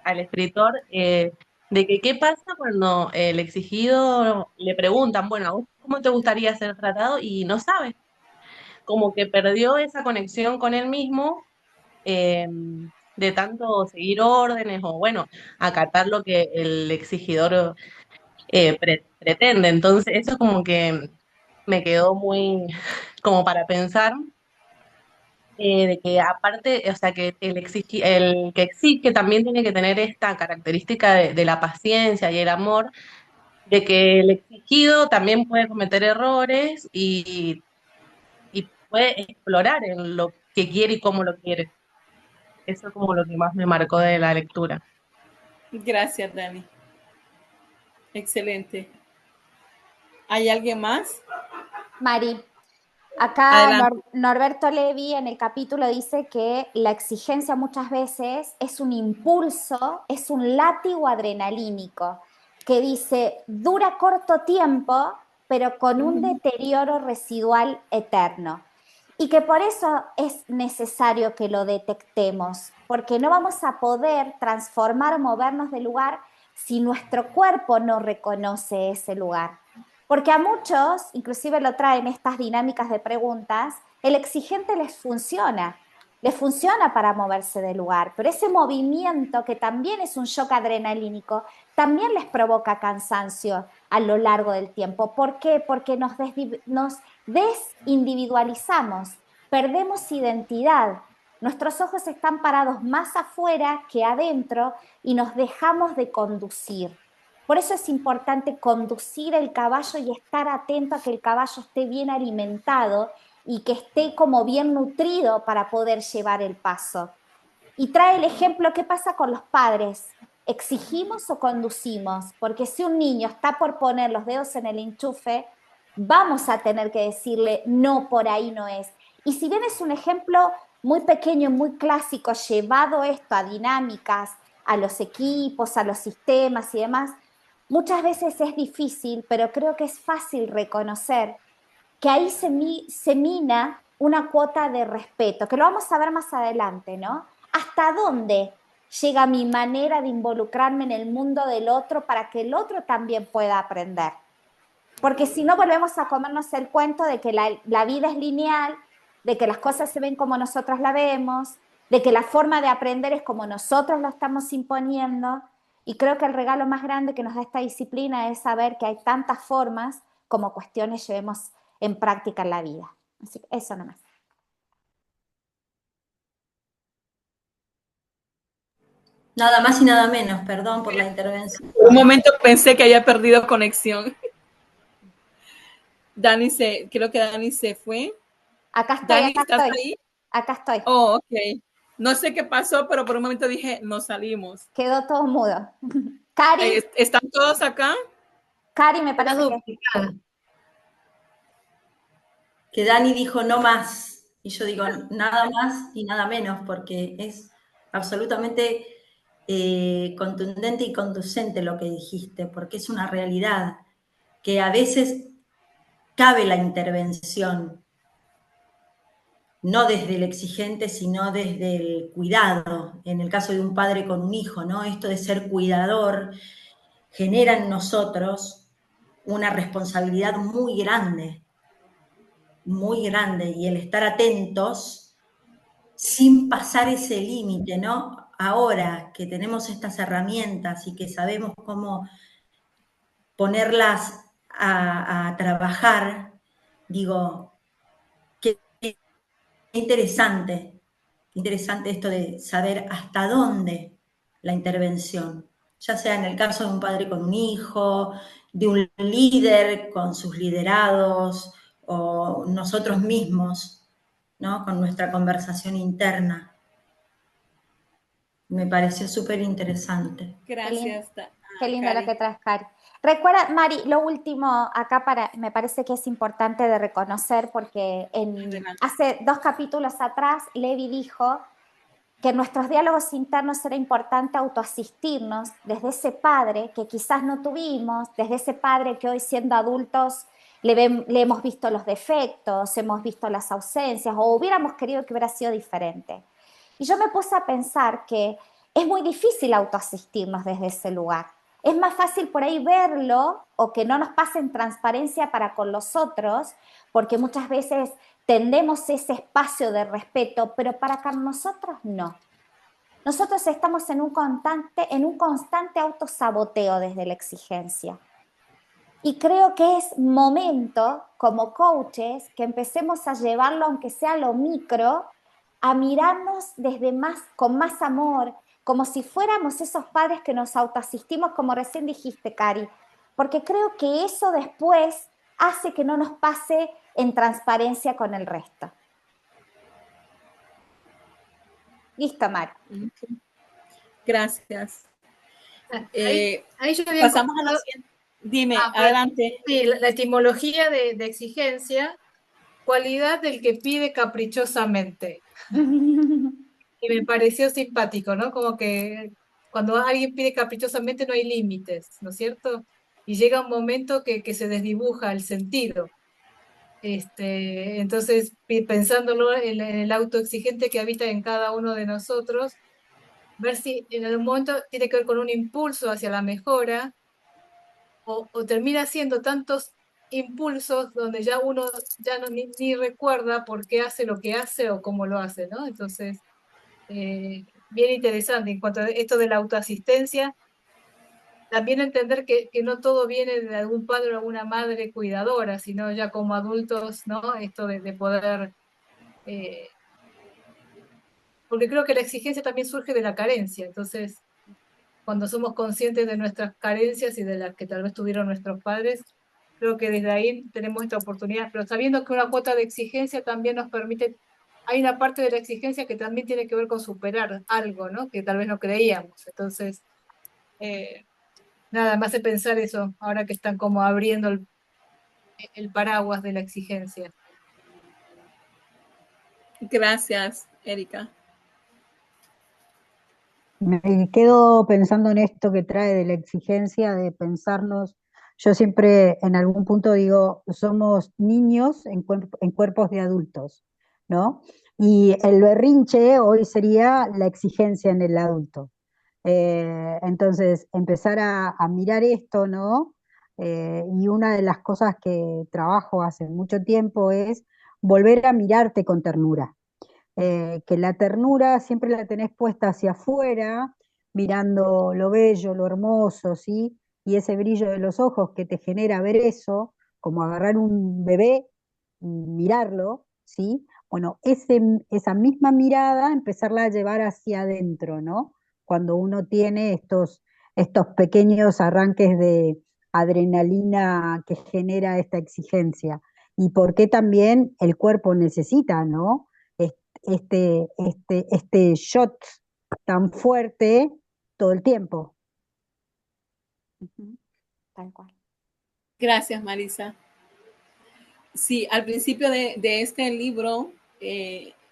al escritor de que qué pasa cuando el exigido le preguntan, bueno, ¿a vos cómo te gustaría ser tratado? Y no sabe, como que perdió esa conexión con él mismo eh, de tanto seguir órdenes o bueno, acatar lo que el exigidor pretende. Entonces, eso como que me quedó muy como para pensar, de que aparte, o sea, que el que exige también tiene que tener esta característica de la paciencia y el amor, de que el exigido también puede cometer errores y puede explorar en lo que quiere y cómo lo quiere. Eso es como lo que más me marcó de la lectura. Gracias, Dani. Excelente. ¿Hay alguien más? Mari, acá Adelante. Norberto Levi en el capítulo dice que la exigencia muchas veces es un impulso, es un látigo adrenalínico, que dice, dura corto tiempo, pero con un deterioro residual eterno. Y que por eso es necesario que lo detectemos, porque no vamos a poder transformar o movernos del lugar si nuestro cuerpo no reconoce ese lugar. Porque a muchos, inclusive lo traen estas dinámicas de preguntas, el exigente les funciona para moverse del lugar, pero ese movimiento que también es un shock adrenalínico, también les provoca cansancio a lo largo del tiempo. ¿Por qué? Porque nos desindividualizamos, perdemos identidad. Nuestros ojos están parados más afuera que adentro y nos dejamos de conducir. Por eso es importante conducir el caballo y estar atento a que el caballo esté bien alimentado y que esté como bien nutrido para poder llevar el paso. Y trae el ejemplo, ¿qué pasa con los padres? ¿Exigimos o conducimos? Porque si un niño está por poner los dedos en el enchufe, vamos a tener que decirle, no, por ahí no es. Y si bien es un ejemplo muy pequeño y muy clásico, llevado esto a dinámicas, a los equipos, a los sistemas y demás, muchas veces es difícil, pero creo que es fácil reconocer que ahí se mina una cuota de respeto, que lo vamos a ver más adelante, ¿no? ¿Hasta dónde llega mi manera de involucrarme en el mundo del otro para que el otro también pueda aprender? Porque si no volvemos a comernos el cuento de que la vida es lineal, de que las cosas se ven como nosotros la vemos, de que la forma de aprender es como nosotros lo estamos imponiendo. Y creo que el regalo más grande que nos da esta disciplina es saber que hay tantas formas como cuestiones llevemos en práctica en la vida. Así que eso nomás. Nada más y nada menos, perdón por la intervención. Por un momento pensé que había perdido conexión. Creo que Dani se fue. Acá estoy, Dani, acá ¿estás estoy. ahí? Acá estoy. Oh, ok. No sé qué pasó, pero por un momento dije, nos salimos. Quedó todo mudo. Cari, ¿Están todos acá? Cari me Una parece que... duplicada. Que Dani dijo no más, y yo digo nada más y nada menos, porque es absolutamente contundente y conducente lo que dijiste, porque es una realidad, que a veces cabe la intervención, no desde el exigente, sino desde el cuidado, en el caso de un padre con un hijo, ¿no? Esto de ser cuidador genera en nosotros una responsabilidad muy grande, y el estar atentos sin pasar ese límite, ¿no? Ahora que tenemos estas herramientas y que sabemos cómo ponerlas a trabajar, digo, qué interesante esto de saber hasta dónde la intervención, ya sea en el caso de un padre con un hijo, de un líder con sus liderados, o nosotros mismos, ¿no? Con nuestra conversación interna. Me pareció súper interesante. Gracias, Qué lindo lo Cari. que traes, Cari. Recuerda, Mari, lo último acá me parece que es importante de reconocer porque hace 2 capítulos atrás Levi dijo que en nuestros diálogos internos era importante autoasistirnos desde ese padre que quizás no tuvimos, desde ese padre que hoy siendo adultos le hemos visto los defectos, hemos visto las ausencias o hubiéramos querido que hubiera sido diferente. Y yo me puse a pensar que es muy difícil autoasistirnos desde ese lugar. Es más fácil por ahí verlo o que no nos pase en transparencia para con los otros, porque muchas veces tendemos ese espacio de respeto, pero para con nosotros no. Nosotros estamos en un constante autosaboteo desde la exigencia. Y creo que es momento, como coaches, que empecemos a llevarlo, aunque sea a lo micro, a mirarnos desde más, con más amor, como si fuéramos esos padres que nos autoasistimos, como recién dijiste, Cari, porque creo que eso después hace que no nos pase en transparencia con el resto. Listo, Mari. Gracias. Ahí yo había Pasamos a la encontrado, siguiente. Dime, pues, adelante. sí, la etimología de exigencia, cualidad del que pide caprichosamente. Y me pareció simpático, ¿no? Como que cuando alguien pide caprichosamente no hay límites, ¿no es cierto? Y llega un momento que se desdibuja el sentido. Entonces, pensándolo en el autoexigente que habita en cada uno de nosotros, ver si en algún momento tiene que ver con un impulso hacia la mejora o termina siendo tantos impulsos donde ya uno ya no, ni recuerda por qué hace lo que hace o cómo lo hace, ¿no? Entonces, bien interesante en cuanto a esto de la autoasistencia, también entender que no todo viene de algún padre o alguna madre cuidadora, sino ya como adultos, ¿no? Esto de poder, eh, porque creo que la exigencia también surge de la carencia, entonces cuando somos conscientes de nuestras carencias y de las que tal vez tuvieron nuestros padres, creo que desde ahí tenemos esta oportunidad, pero sabiendo que una cuota de exigencia también nos permite, hay una parte de la exigencia que también tiene que ver con superar algo, ¿no? Que tal vez no creíamos. Entonces, nada más de pensar eso, ahora que están como abriendo el paraguas de la exigencia. Gracias, Erika. Me quedo pensando en esto que trae de la exigencia de pensarnos. Yo siempre en algún punto digo, somos niños en cuerpos de adultos, ¿no? Y el berrinche hoy sería la exigencia en el adulto. Entonces, empezar a mirar esto, ¿no? Y una de las cosas que trabajo hace mucho tiempo es volver a mirarte con ternura, que la ternura siempre la tenés puesta hacia afuera, mirando lo bello, lo hermoso, ¿sí? Y ese brillo de los ojos que te genera ver eso, como agarrar un bebé y mirarlo, ¿sí? Bueno, esa misma mirada, empezarla a llevar hacia adentro, ¿no? Cuando uno tiene estos pequeños arranques de adrenalina que genera esta exigencia. Y por qué también el cuerpo necesita, ¿no? Este shot tan fuerte todo el tiempo. Tal cual. Gracias, Marisa. Sí, al principio de este libro,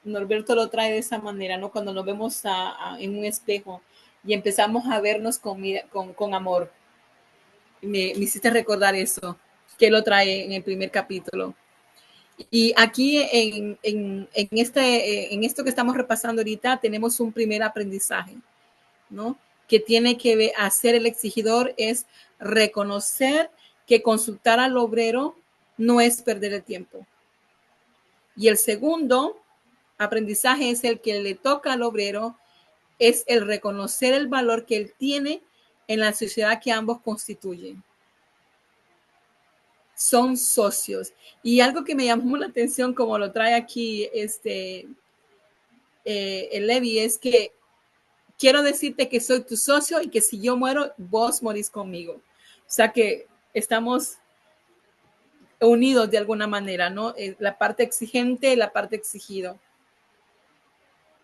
Norberto lo trae de esa manera, ¿no? Cuando nos vemos en un espejo y empezamos a vernos con amor. Me hiciste recordar eso, que lo trae en el primer capítulo. Y aquí en esto que estamos repasando ahorita tenemos un primer aprendizaje, ¿no? Que tiene que hacer el exigidor es reconocer que consultar al obrero no es perder el tiempo. Y el segundo aprendizaje es el que le toca al obrero, es el reconocer el valor que él tiene en la sociedad que ambos constituyen. Son socios. Y algo que me llamó la atención, como lo trae aquí el Levi, es que quiero decirte que soy tu socio y que si yo muero, vos morís conmigo. O sea que estamos unidos de alguna manera, ¿no? La parte exigente y la parte exigido.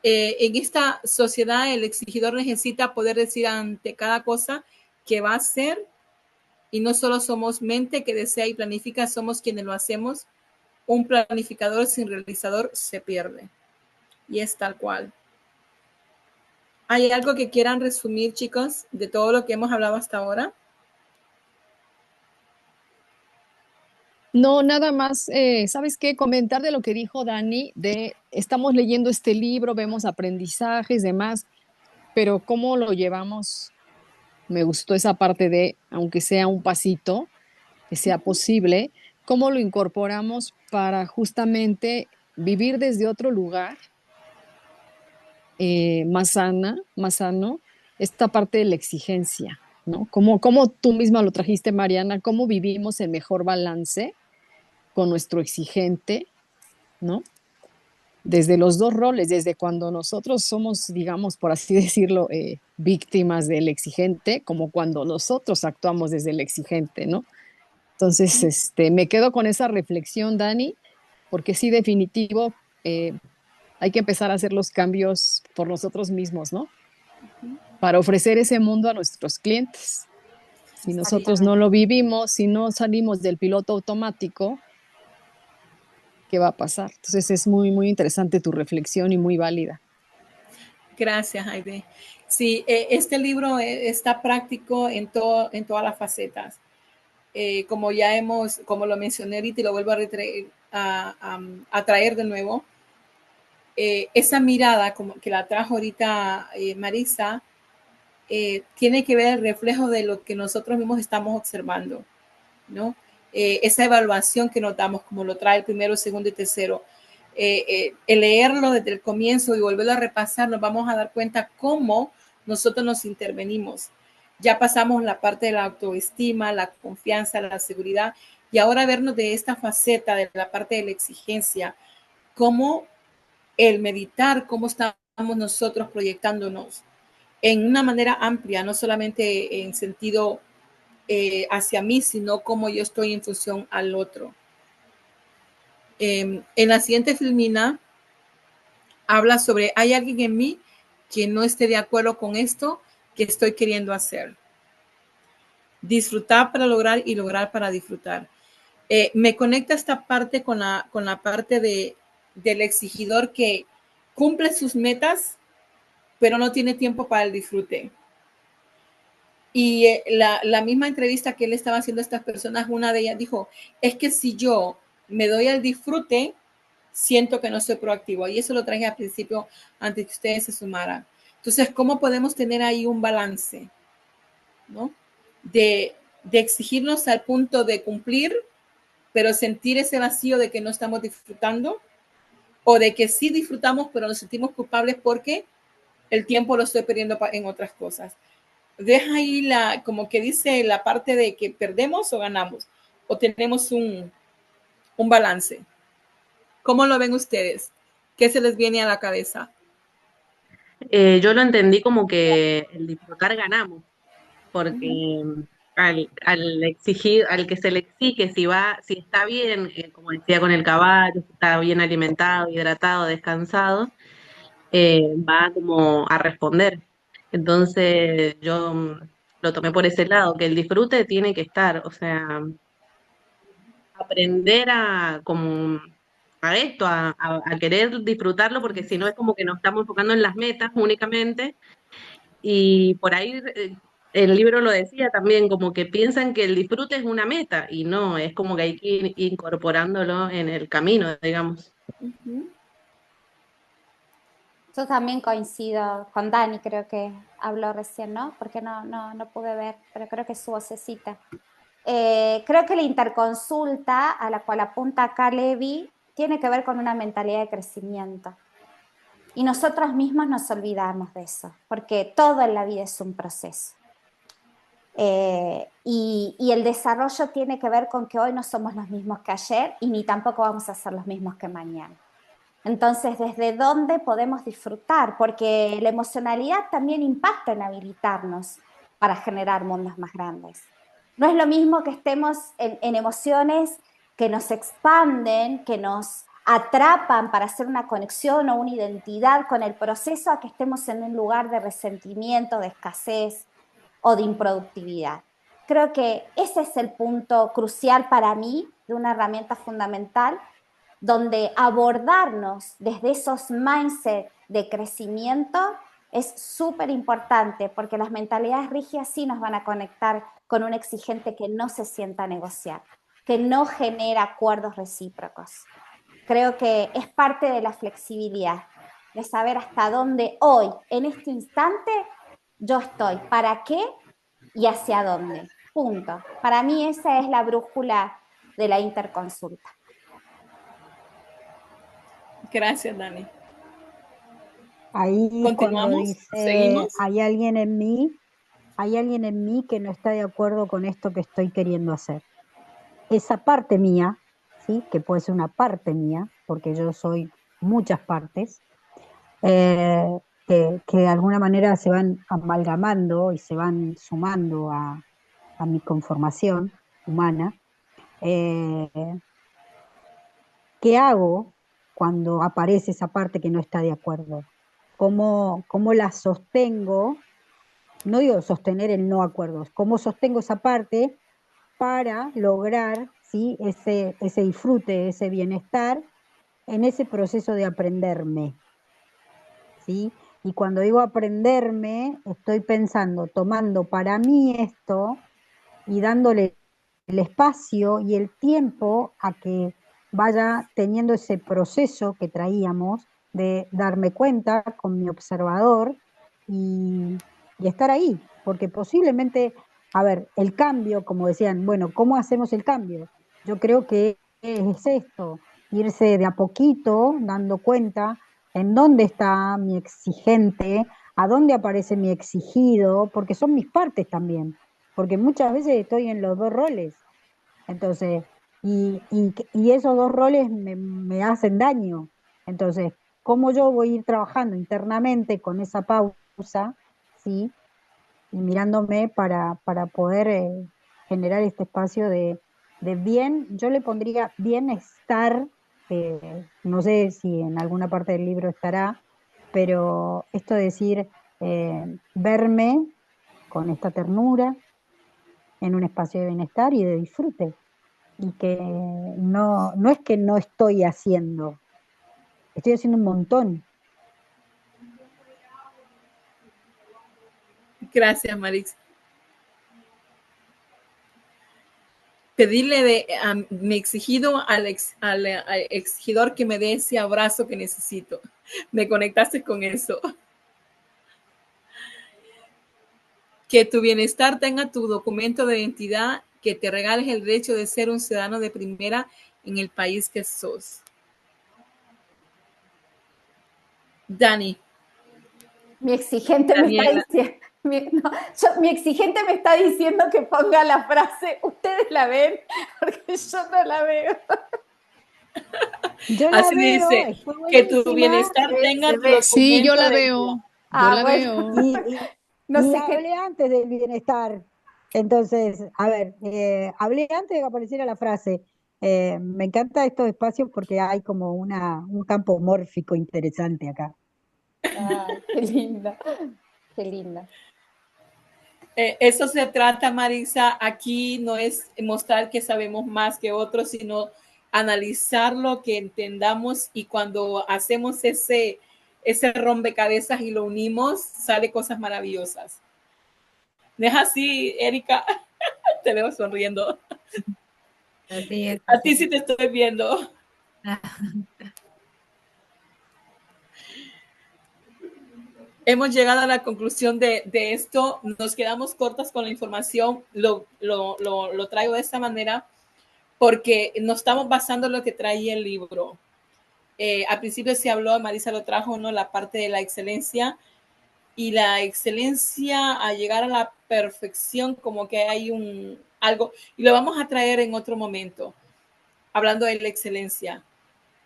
En esta sociedad, el exigidor necesita poder decir ante cada cosa que va a hacer, y no solo somos mente que desea y planifica, somos quienes lo hacemos. Un planificador sin realizador se pierde. Y es tal cual. ¿Hay algo que quieran resumir, chicos, de todo lo que hemos hablado hasta ahora? No, nada más, ¿sabes qué? Comentar de lo que dijo Dani, estamos leyendo este libro, vemos aprendizajes, demás, pero cómo lo llevamos, me gustó esa parte de, aunque sea un pasito, que sea posible, cómo lo incorporamos para justamente vivir desde otro lugar, más sana, más sano, esta parte de la exigencia, ¿no? Como tú misma lo trajiste, Mariana, cómo vivimos el mejor balance con nuestro exigente, ¿no? Desde los dos roles, desde cuando nosotros somos, digamos, por así decirlo, víctimas del exigente, como cuando nosotros actuamos desde el exigente, ¿no? Entonces, me quedo con esa reflexión, Dani, porque sí, definitivo, hay que empezar a hacer los cambios por nosotros mismos, ¿no? Para ofrecer ese mundo a nuestros clientes. Si nosotros no lo vivimos, si no salimos del piloto automático, ¿qué va a pasar? Entonces es muy, muy interesante tu reflexión y muy válida. Gracias, Aide. Sí, este libro está práctico en todas las facetas. Como lo mencioné ahorita y lo vuelvo a traer de nuevo, esa mirada como que la trajo ahorita Marisa, tiene que ver el reflejo de lo que nosotros mismos estamos observando, ¿no? Esa evaluación que nos damos, como lo trae el primero, segundo y tercero, el leerlo desde el comienzo y volverlo a repasar, nos vamos a dar cuenta cómo nosotros nos intervenimos. Ya pasamos la parte de la autoestima, la confianza, la seguridad, y ahora vernos de esta faceta, de la parte de la exigencia, cómo el meditar, cómo estamos nosotros proyectándonos en una manera amplia, no solamente en sentido hacia mí, sino cómo yo estoy en función al otro. En la siguiente filmina habla sobre, hay alguien en mí que no esté de acuerdo con esto que estoy queriendo hacer. Disfrutar para lograr y lograr para disfrutar. Me conecta esta parte con la parte del exigidor que cumple sus metas, pero no tiene tiempo para el disfrute. Y la misma entrevista que él estaba haciendo a estas personas, una de ellas dijo, es que si yo me doy al disfrute, siento que no soy proactivo. Y eso lo traje al principio antes que ustedes se sumaran. Entonces, ¿cómo podemos tener ahí un balance, ¿no? De exigirnos al punto de cumplir, pero sentir ese vacío de que no estamos disfrutando, o de que sí disfrutamos, pero nos sentimos culpables porque el tiempo lo estoy perdiendo en otras cosas. Deja ahí como que dice la parte de que perdemos o ganamos, o tenemos un balance. ¿Cómo lo ven ustedes? ¿Qué se les viene a la cabeza? Yo lo entendí como que el disfrutar ganamos, porque al exigir, al que se le exige si está bien, como decía con el caballo, si está bien alimentado, hidratado, descansado, va como a responder. Entonces yo lo tomé por ese lado, que el disfrute tiene que estar, o sea, aprender a esto, a querer disfrutarlo, porque si no es como que nos estamos enfocando en las metas únicamente, y por ahí el libro lo decía también, como que piensan que el disfrute es una meta, y no, es como que hay que ir incorporándolo en el camino, digamos. Yo también coincido con Dani, creo que habló recién, ¿no? Porque no pude ver, pero creo que su vocecita. Creo que la interconsulta a la cual apunta Levi tiene que ver con una mentalidad de crecimiento. Y nosotros mismos nos olvidamos de eso, porque todo en la vida es un proceso. Y el desarrollo tiene que ver con que hoy no somos los mismos que ayer y ni tampoco vamos a ser los mismos que mañana. Entonces, ¿desde dónde podemos disfrutar? Porque la emocionalidad también impacta en habilitarnos para generar mundos más grandes. No es lo mismo que estemos en emociones que nos expanden, que nos atrapan para hacer una conexión o una identidad con el proceso, a que estemos en un lugar de resentimiento, de escasez o de improductividad. Creo que ese es el punto crucial para mí de una herramienta fundamental, donde abordarnos desde esos mindset de crecimiento es súper importante, porque las mentalidades rígidas sí nos van a conectar con un exigente que no se sienta a negociar, que no genera acuerdos recíprocos. Creo que es parte de la flexibilidad, de saber hasta dónde hoy, en este instante, yo estoy, para qué y hacia dónde. Punto. Para mí esa es la brújula de la interconsulta. Gracias, Dani. Ahí cuando Continuamos, dice seguimos. hay alguien en mí, hay alguien en mí que no está de acuerdo con esto que estoy queriendo hacer. Esa parte mía, ¿sí? Que puede ser una parte mía, porque yo soy muchas partes, que de alguna manera se van amalgamando y se van sumando a mi conformación humana. Eh, ¿Qué hago cuando aparece esa parte que no está de acuerdo? ¿Cómo la sostengo? No digo sostener el no acuerdo, ¿cómo sostengo esa parte para lograr, ¿sí? ese disfrute, ese bienestar en ese proceso de aprenderme, ¿sí? Y cuando digo aprenderme, estoy pensando, tomando para mí esto y dándole el espacio y el tiempo a que vaya teniendo ese proceso que traíamos de darme cuenta con mi observador y, y estar ahí, porque posiblemente, a ver, el cambio, como decían, bueno, ¿cómo hacemos el cambio? Yo creo que es esto, irse de a poquito dando cuenta en dónde está mi exigente, a dónde aparece mi exigido, porque son mis partes también, porque muchas veces estoy en los dos roles. Entonces, y esos dos roles me hacen daño. Entonces, ¿cómo yo voy a ir trabajando internamente con esa pausa, ¿sí? Y mirándome para poder generar este espacio de bien, yo le pondría bienestar, no sé si en alguna parte del libro estará, pero esto de decir, verme con esta ternura en un espacio de bienestar y de disfrute y que no es que no estoy haciendo un montón. Gracias, Marix. Pedirle a mi exigido al exigidor que me dé ese abrazo que necesito. Me conectaste con eso. Que tu bienestar tenga tu documento de identidad, que te regales el derecho de ser un ciudadano de primera en el país que sos. Dani. Mi exigente Daniela. mi exigente me está diciendo que ponga la frase, ustedes la ven, porque yo no la veo. Yo la Así veo, dice, está que tu buenísima. bienestar tenga tu documento. Sí, yo la de veo. identidad. Yo la Bueno, veo. no sé qué. Hablé antes del bienestar. Entonces, a ver, hablé antes de que apareciera la frase. Me encanta estos espacios porque hay como un campo mórfico interesante acá. Ay, qué linda, qué linda. Eso se trata, Marisa. Aquí no es mostrar que sabemos más que otros, sino analizar lo que entendamos, y cuando hacemos ese rompecabezas y lo unimos, sale cosas maravillosas. ¿No es así, Erika? Te veo sonriendo. Así es. A ti sí te estoy viendo. Hemos llegado a la conclusión de esto. Nos quedamos cortas con la información. Lo traigo de esta manera porque nos estamos basando en lo que trae el libro. Al principio se habló, Marisa lo trajo, ¿no? La parte de la excelencia, y la excelencia a llegar a la perfección, como que hay algo, y lo vamos a traer en otro momento, hablando de la excelencia.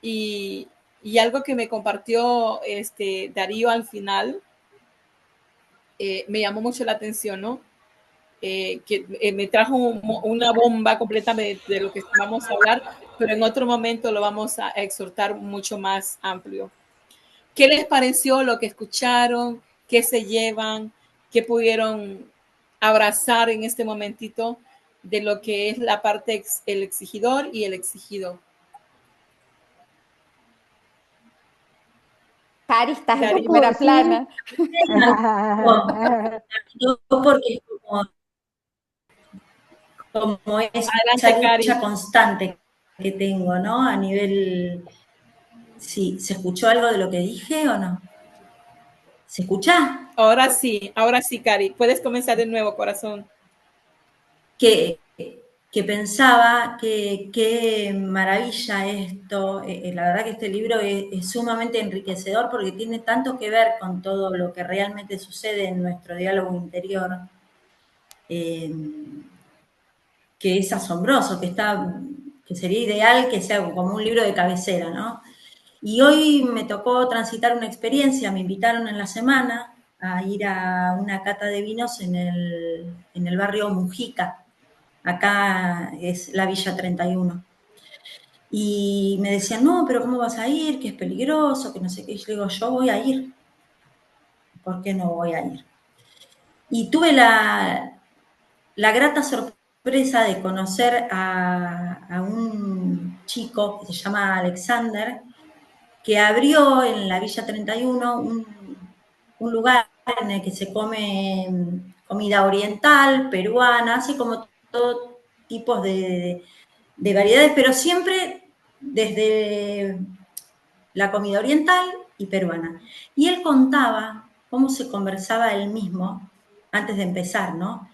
Y, y algo que me compartió Darío al final, me llamó mucho la atención, ¿no? Que me trajo una bomba completa de lo que vamos a hablar, pero en otro momento lo vamos a exhortar mucho más amplio. ¿Qué les pareció lo que escucharon? ¿Qué se llevan? ¿Qué pudieron abrazar en este momentito de lo que es la parte el exigidor y el exigido? Cari, estás en Cari, primera plana. Porque como esa adelante, Cari. lucha constante que tengo, ¿no? A nivel, sí, ¿se escuchó algo de lo que dije o no? ¿Se escucha? Ahora sí, Cari. Puedes comenzar de nuevo, corazón. Que pensaba que qué maravilla esto. La verdad que este libro es sumamente enriquecedor porque tiene tanto que ver con todo lo que realmente sucede en nuestro diálogo interior. eh, que es asombroso, que sería ideal que sea como un libro de cabecera, ¿no? Y hoy me tocó transitar una experiencia, me invitaron en la semana a ir a una cata de vinos en el barrio Mujica, acá es la Villa 31. Y me decían, no, pero ¿cómo vas a ir? Que es peligroso, que no sé qué. Y yo digo, yo voy a ir. ¿Por qué no voy a ir? Y tuve la grata sorpresa de conocer a un chico que se llama Alexander, que abrió en la Villa 31 un lugar en el que se come comida oriental, peruana, así como todo tipos de variedades, pero siempre desde la comida oriental y peruana. Y él contaba cómo se conversaba él mismo antes de empezar, ¿no?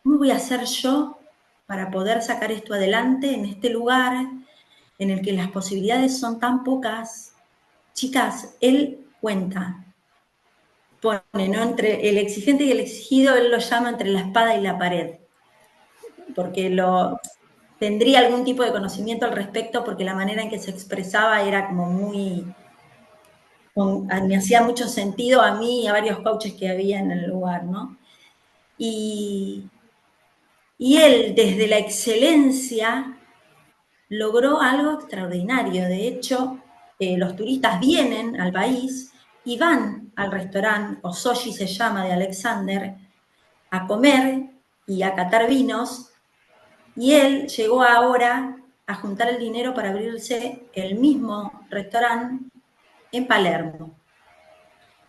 ¿Cómo voy a hacer yo para poder sacar esto adelante en este lugar en el que las posibilidades son tan pocas? Chicas, él cuenta, pone, ¿no? Entre el exigente y el exigido, él lo llama entre la espada y la pared, porque tendría algún tipo de conocimiento al respecto, porque la manera en que se expresaba era como muy, me hacía mucho sentido a mí y a varios coaches que había en el lugar, ¿no? Y, y él, desde la excelencia, logró algo extraordinario. De hecho, los turistas vienen al país y van al restaurante, Osoji se llama, de Alexander, a comer y a catar vinos, y él llegó ahora a juntar el dinero para abrirse el mismo restaurante en Palermo.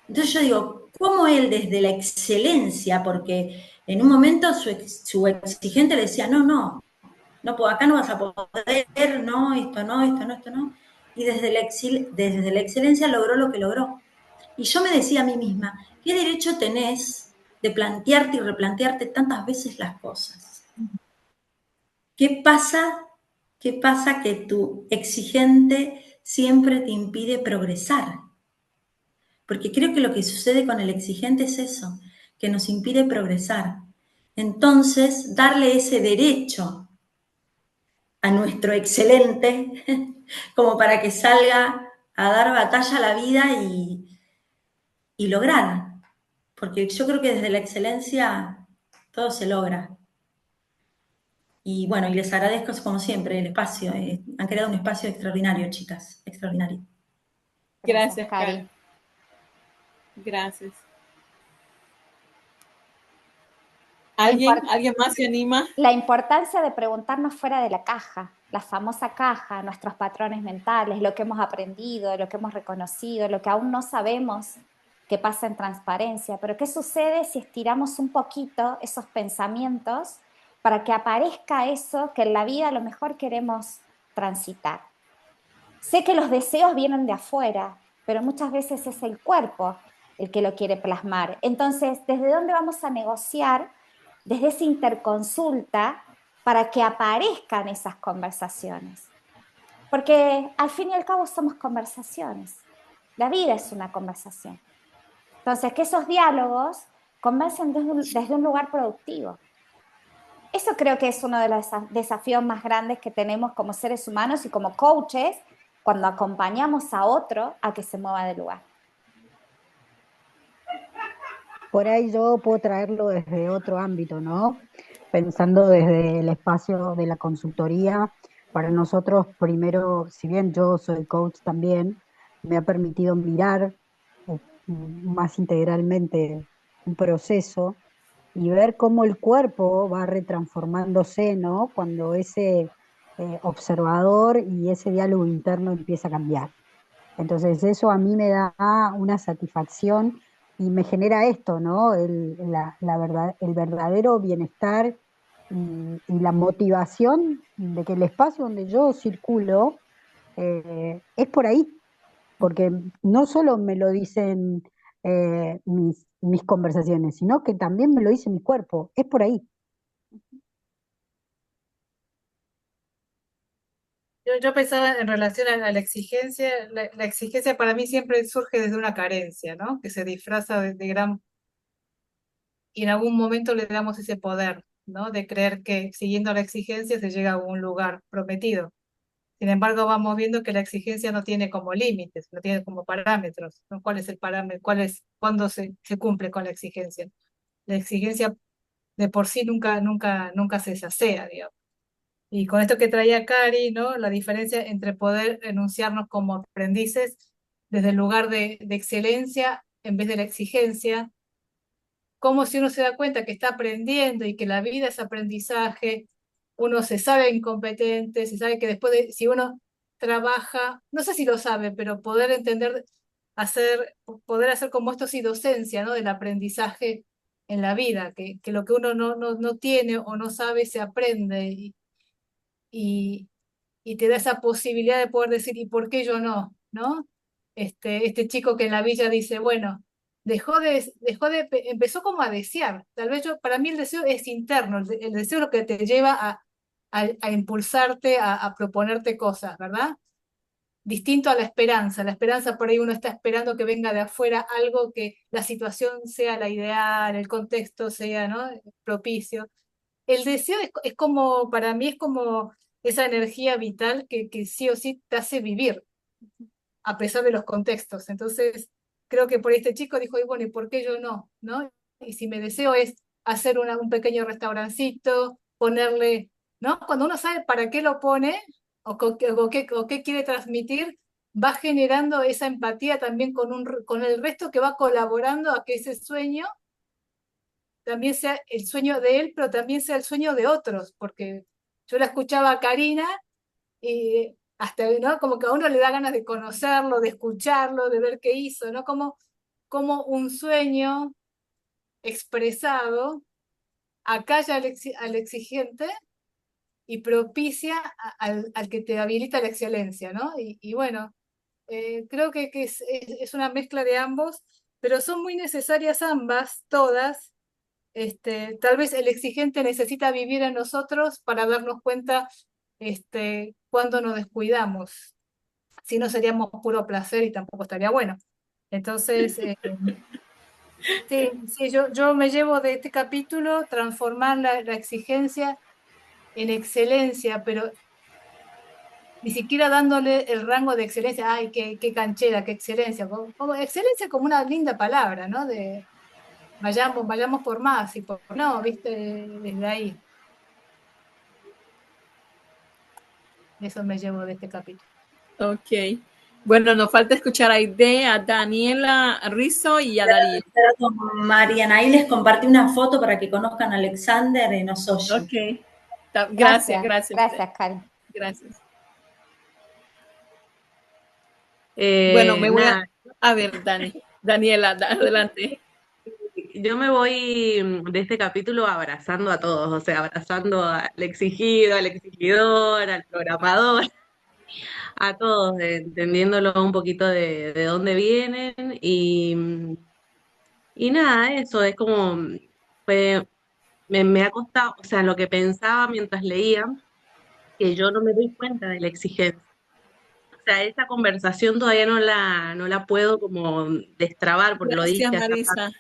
Entonces yo digo, ¿cómo él desde la excelencia, porque en un momento su exigente le decía, no, acá no vas a poder, no, esto no, esto no, esto no. Y desde la excelencia logró lo que logró. Y yo me decía a mí misma, ¿qué derecho tenés de plantearte y replantearte tantas veces las cosas? ¿Qué pasa? ¿Qué pasa que tu exigente siempre te impide progresar? Porque creo que lo que sucede con el exigente es eso, que nos impide progresar. Entonces, darle ese derecho a nuestro excelente como para que salga a dar batalla a la vida y lograr. Porque yo creo que desde la excelencia todo se logra. Y bueno, y les agradezco como siempre el espacio. Han creado un espacio extraordinario, chicas, extraordinario. Gracias, Cari. Cari. Gracias. ¿Alguien más se anima? La importancia de preguntarnos fuera de la caja, la famosa caja, nuestros patrones mentales, lo que hemos aprendido, lo que hemos reconocido, lo que aún no sabemos que pasa en transparencia. Pero ¿qué sucede si estiramos un poquito esos pensamientos para que aparezca eso que en la vida a lo mejor queremos transitar? Sé que los deseos vienen de afuera, pero muchas veces es el cuerpo el que lo quiere plasmar. Entonces, ¿desde dónde vamos a negociar? Desde esa interconsulta para que aparezcan esas conversaciones. Porque al fin y al cabo somos conversaciones. La vida es una conversación. Entonces, que esos diálogos conversen desde un lugar productivo. Eso creo que es uno de los desafíos más grandes que tenemos como seres humanos y como coaches cuando acompañamos a otro a que se mueva de lugar. Por ahí yo puedo traerlo desde otro ámbito, ¿no? Pensando desde el espacio de la consultoría, para nosotros primero, si bien yo soy coach también, me ha permitido mirar más integralmente un proceso y ver cómo el cuerpo va retransformándose, ¿no? Cuando ese observador y ese diálogo interno empieza a cambiar. Entonces eso a mí me da una satisfacción y me genera esto, ¿no? El verdadero bienestar y la motivación de que el espacio donde yo circulo es por ahí, porque no solo me lo dicen mis conversaciones, sino que también me lo dice mi cuerpo, es por ahí. Yo pensaba en relación a la exigencia para mí siempre surge desde una carencia, ¿no? Que se disfraza de gran y en algún momento le damos ese poder, ¿no? De creer que siguiendo la exigencia se llega a un lugar prometido. Sin embargo, vamos viendo que la exigencia no tiene como límites, no tiene como parámetros, ¿no? ¿Cuál es el parámetro? ¿Cuándo se cumple con la exigencia? La exigencia de por sí nunca se sacía, digamos. Y con esto que traía Cari, ¿no? La diferencia entre poder enunciarnos como aprendices desde el lugar de excelencia en vez de la exigencia, como si uno se da cuenta que está aprendiendo y que la vida es aprendizaje, uno se sabe incompetente, se sabe que después si uno trabaja, no sé si lo sabe, pero poder entender, poder hacer como esto sí docencia, ¿no? Del aprendizaje en la vida, que lo que uno no tiene o no sabe se aprende y, y te da esa posibilidad de poder decir, ¿y por qué yo no? ¿No? Este chico que en la villa dice, bueno, empezó como a desear. Tal vez para mí el deseo es interno, el deseo es lo que te lleva a impulsarte, a proponerte cosas, ¿verdad? Distinto a la esperanza por ahí uno está esperando que venga de afuera algo que la situación sea la ideal, el contexto sea, ¿no? Propicio. El deseo es como, para mí es como esa energía vital que sí o sí te hace vivir, a pesar de los contextos. Entonces, creo que por este chico dijo, y bueno, ¿y por qué yo no? ¿No? Y si mi deseo es hacer un pequeño restaurancito, ponerle, ¿no? Cuando uno sabe para qué lo pone o qué quiere transmitir, va generando esa empatía también con el resto que va colaborando a que ese sueño también sea el sueño de él, pero también sea el sueño de otros, porque yo la escuchaba a Karina y hasta, ¿no? Como que a uno le da ganas de conocerlo, de escucharlo, de ver qué hizo, ¿no? Como un sueño expresado acalla al exigente y propicia al que te habilita la excelencia, ¿no? Y bueno, creo que es una mezcla de ambos, pero son muy necesarias ambas, todas. Tal vez el exigente necesita vivir en nosotros para darnos cuenta cuando nos descuidamos. Si no seríamos puro placer y tampoco estaría bueno. Entonces, sí, yo me llevo de este capítulo transformar la exigencia en excelencia, pero ni siquiera dándole el rango de excelencia. Ay, qué canchera, qué excelencia. Como excelencia como una linda palabra, ¿no? De vayamos por más y por no, ¿viste? Desde ahí. Eso me llevo de este capítulo. Ok. Bueno, nos falta escuchar a Aide, a Daniela Rizzo y a Darío. Mariana, ahí les compartí una foto para que conozcan a Alexander en Osoyo. Ok. Gracias. Gracias, Karen. Gracias. Bueno, me voy a ver, Daniela, adelante. Yo me voy de este capítulo abrazando a todos, o sea, abrazando al exigido, al exigidor, al programador, a todos, entendiéndolo un poquito de dónde vienen y nada, eso es como, me ha costado, o sea, lo que pensaba mientras leía, que yo no me doy cuenta de la exigencia. O sea, esa conversación todavía no la puedo como destrabar, porque lo Gracias, dije hace Marisa.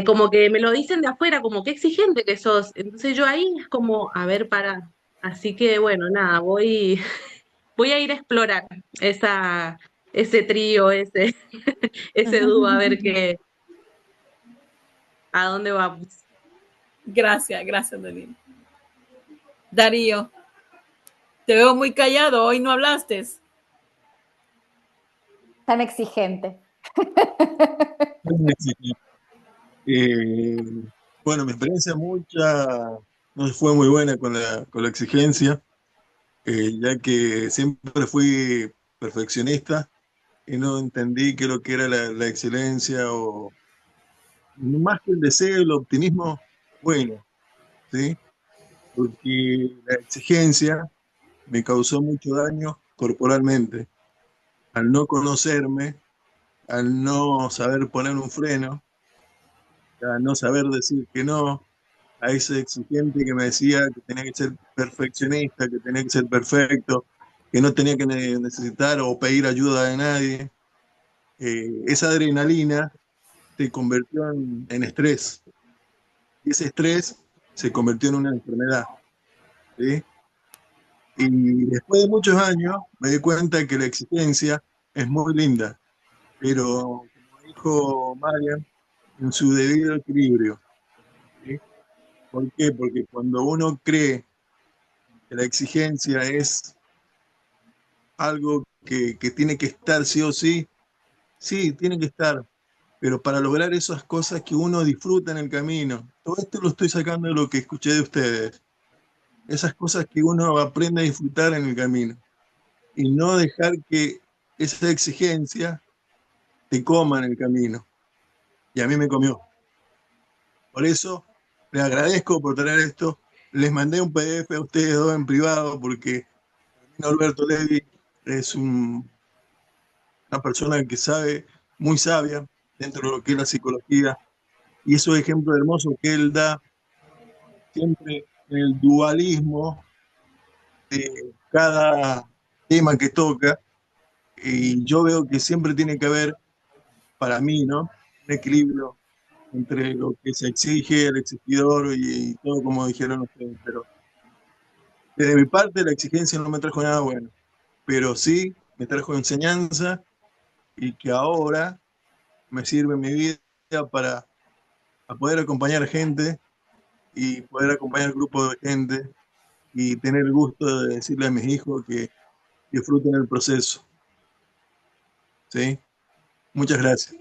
como que me lo dicen de afuera, como qué exigente que sos. Entonces yo ahí es como, a ver, para. Así que bueno, nada, voy a ir a explorar ese trío, ese dúo, a ver a dónde vamos. Gracias, Daniela. Darío, te veo muy callado, hoy no hablaste. Tan exigente. Bueno, mi experiencia no fue muy buena con la exigencia, ya que siempre fui perfeccionista y no entendí qué es lo que era la excelencia o más que el deseo, el optimismo, bueno, ¿sí? Porque la exigencia me causó mucho daño corporalmente. Al no conocerme, al no saber poner un freno, al no saber decir que no, a ese exigente que me decía que tenía que ser perfeccionista, que tenía que ser perfecto, que no tenía que necesitar o pedir ayuda de nadie. Esa adrenalina te convirtió en estrés. Y ese estrés se convirtió en una enfermedad. ¿Sí? Y después de muchos años me di cuenta que la exigencia es muy linda, pero como dijo Marian, en su debido equilibrio. ¿Sí? ¿Por qué? Porque cuando uno cree que la exigencia es algo que tiene que estar sí o sí, sí, tiene que estar, pero para lograr esas cosas que uno disfruta en el camino. Todo esto lo estoy sacando de lo que escuché de ustedes. Esas cosas que uno aprende a disfrutar en el camino. Y no dejar que esa exigencia te coma en el camino. Y a mí me comió. Por eso, les agradezco por traer esto. Les mandé un PDF a ustedes dos en privado porque Norberto Levi es una persona que sabe, muy sabia dentro de lo que es la psicología. Y esos ejemplos hermosos que él da siempre en el dualismo de cada tema que toca. Y yo veo que siempre tiene que haber, para mí, ¿no?, un equilibrio entre lo que se exige, el exigidor y todo como dijeron ustedes. Pero desde mi parte la exigencia no me trajo nada bueno, pero sí me trajo enseñanza y que ahora me sirve en mi vida para poder acompañar gente y poder acompañar grupos de gente y tener el gusto de decirle a mis hijos que disfruten el proceso. ¿Sí? Muchas gracias.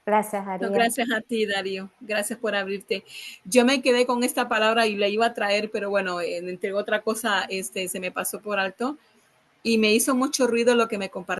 Gracias, No, Darío. gracias a ti, Darío. Gracias por abrirte. Yo me quedé con esta palabra y la iba a traer, pero bueno, entre otra cosa, se me pasó por alto y me hizo mucho ruido lo que me compartió.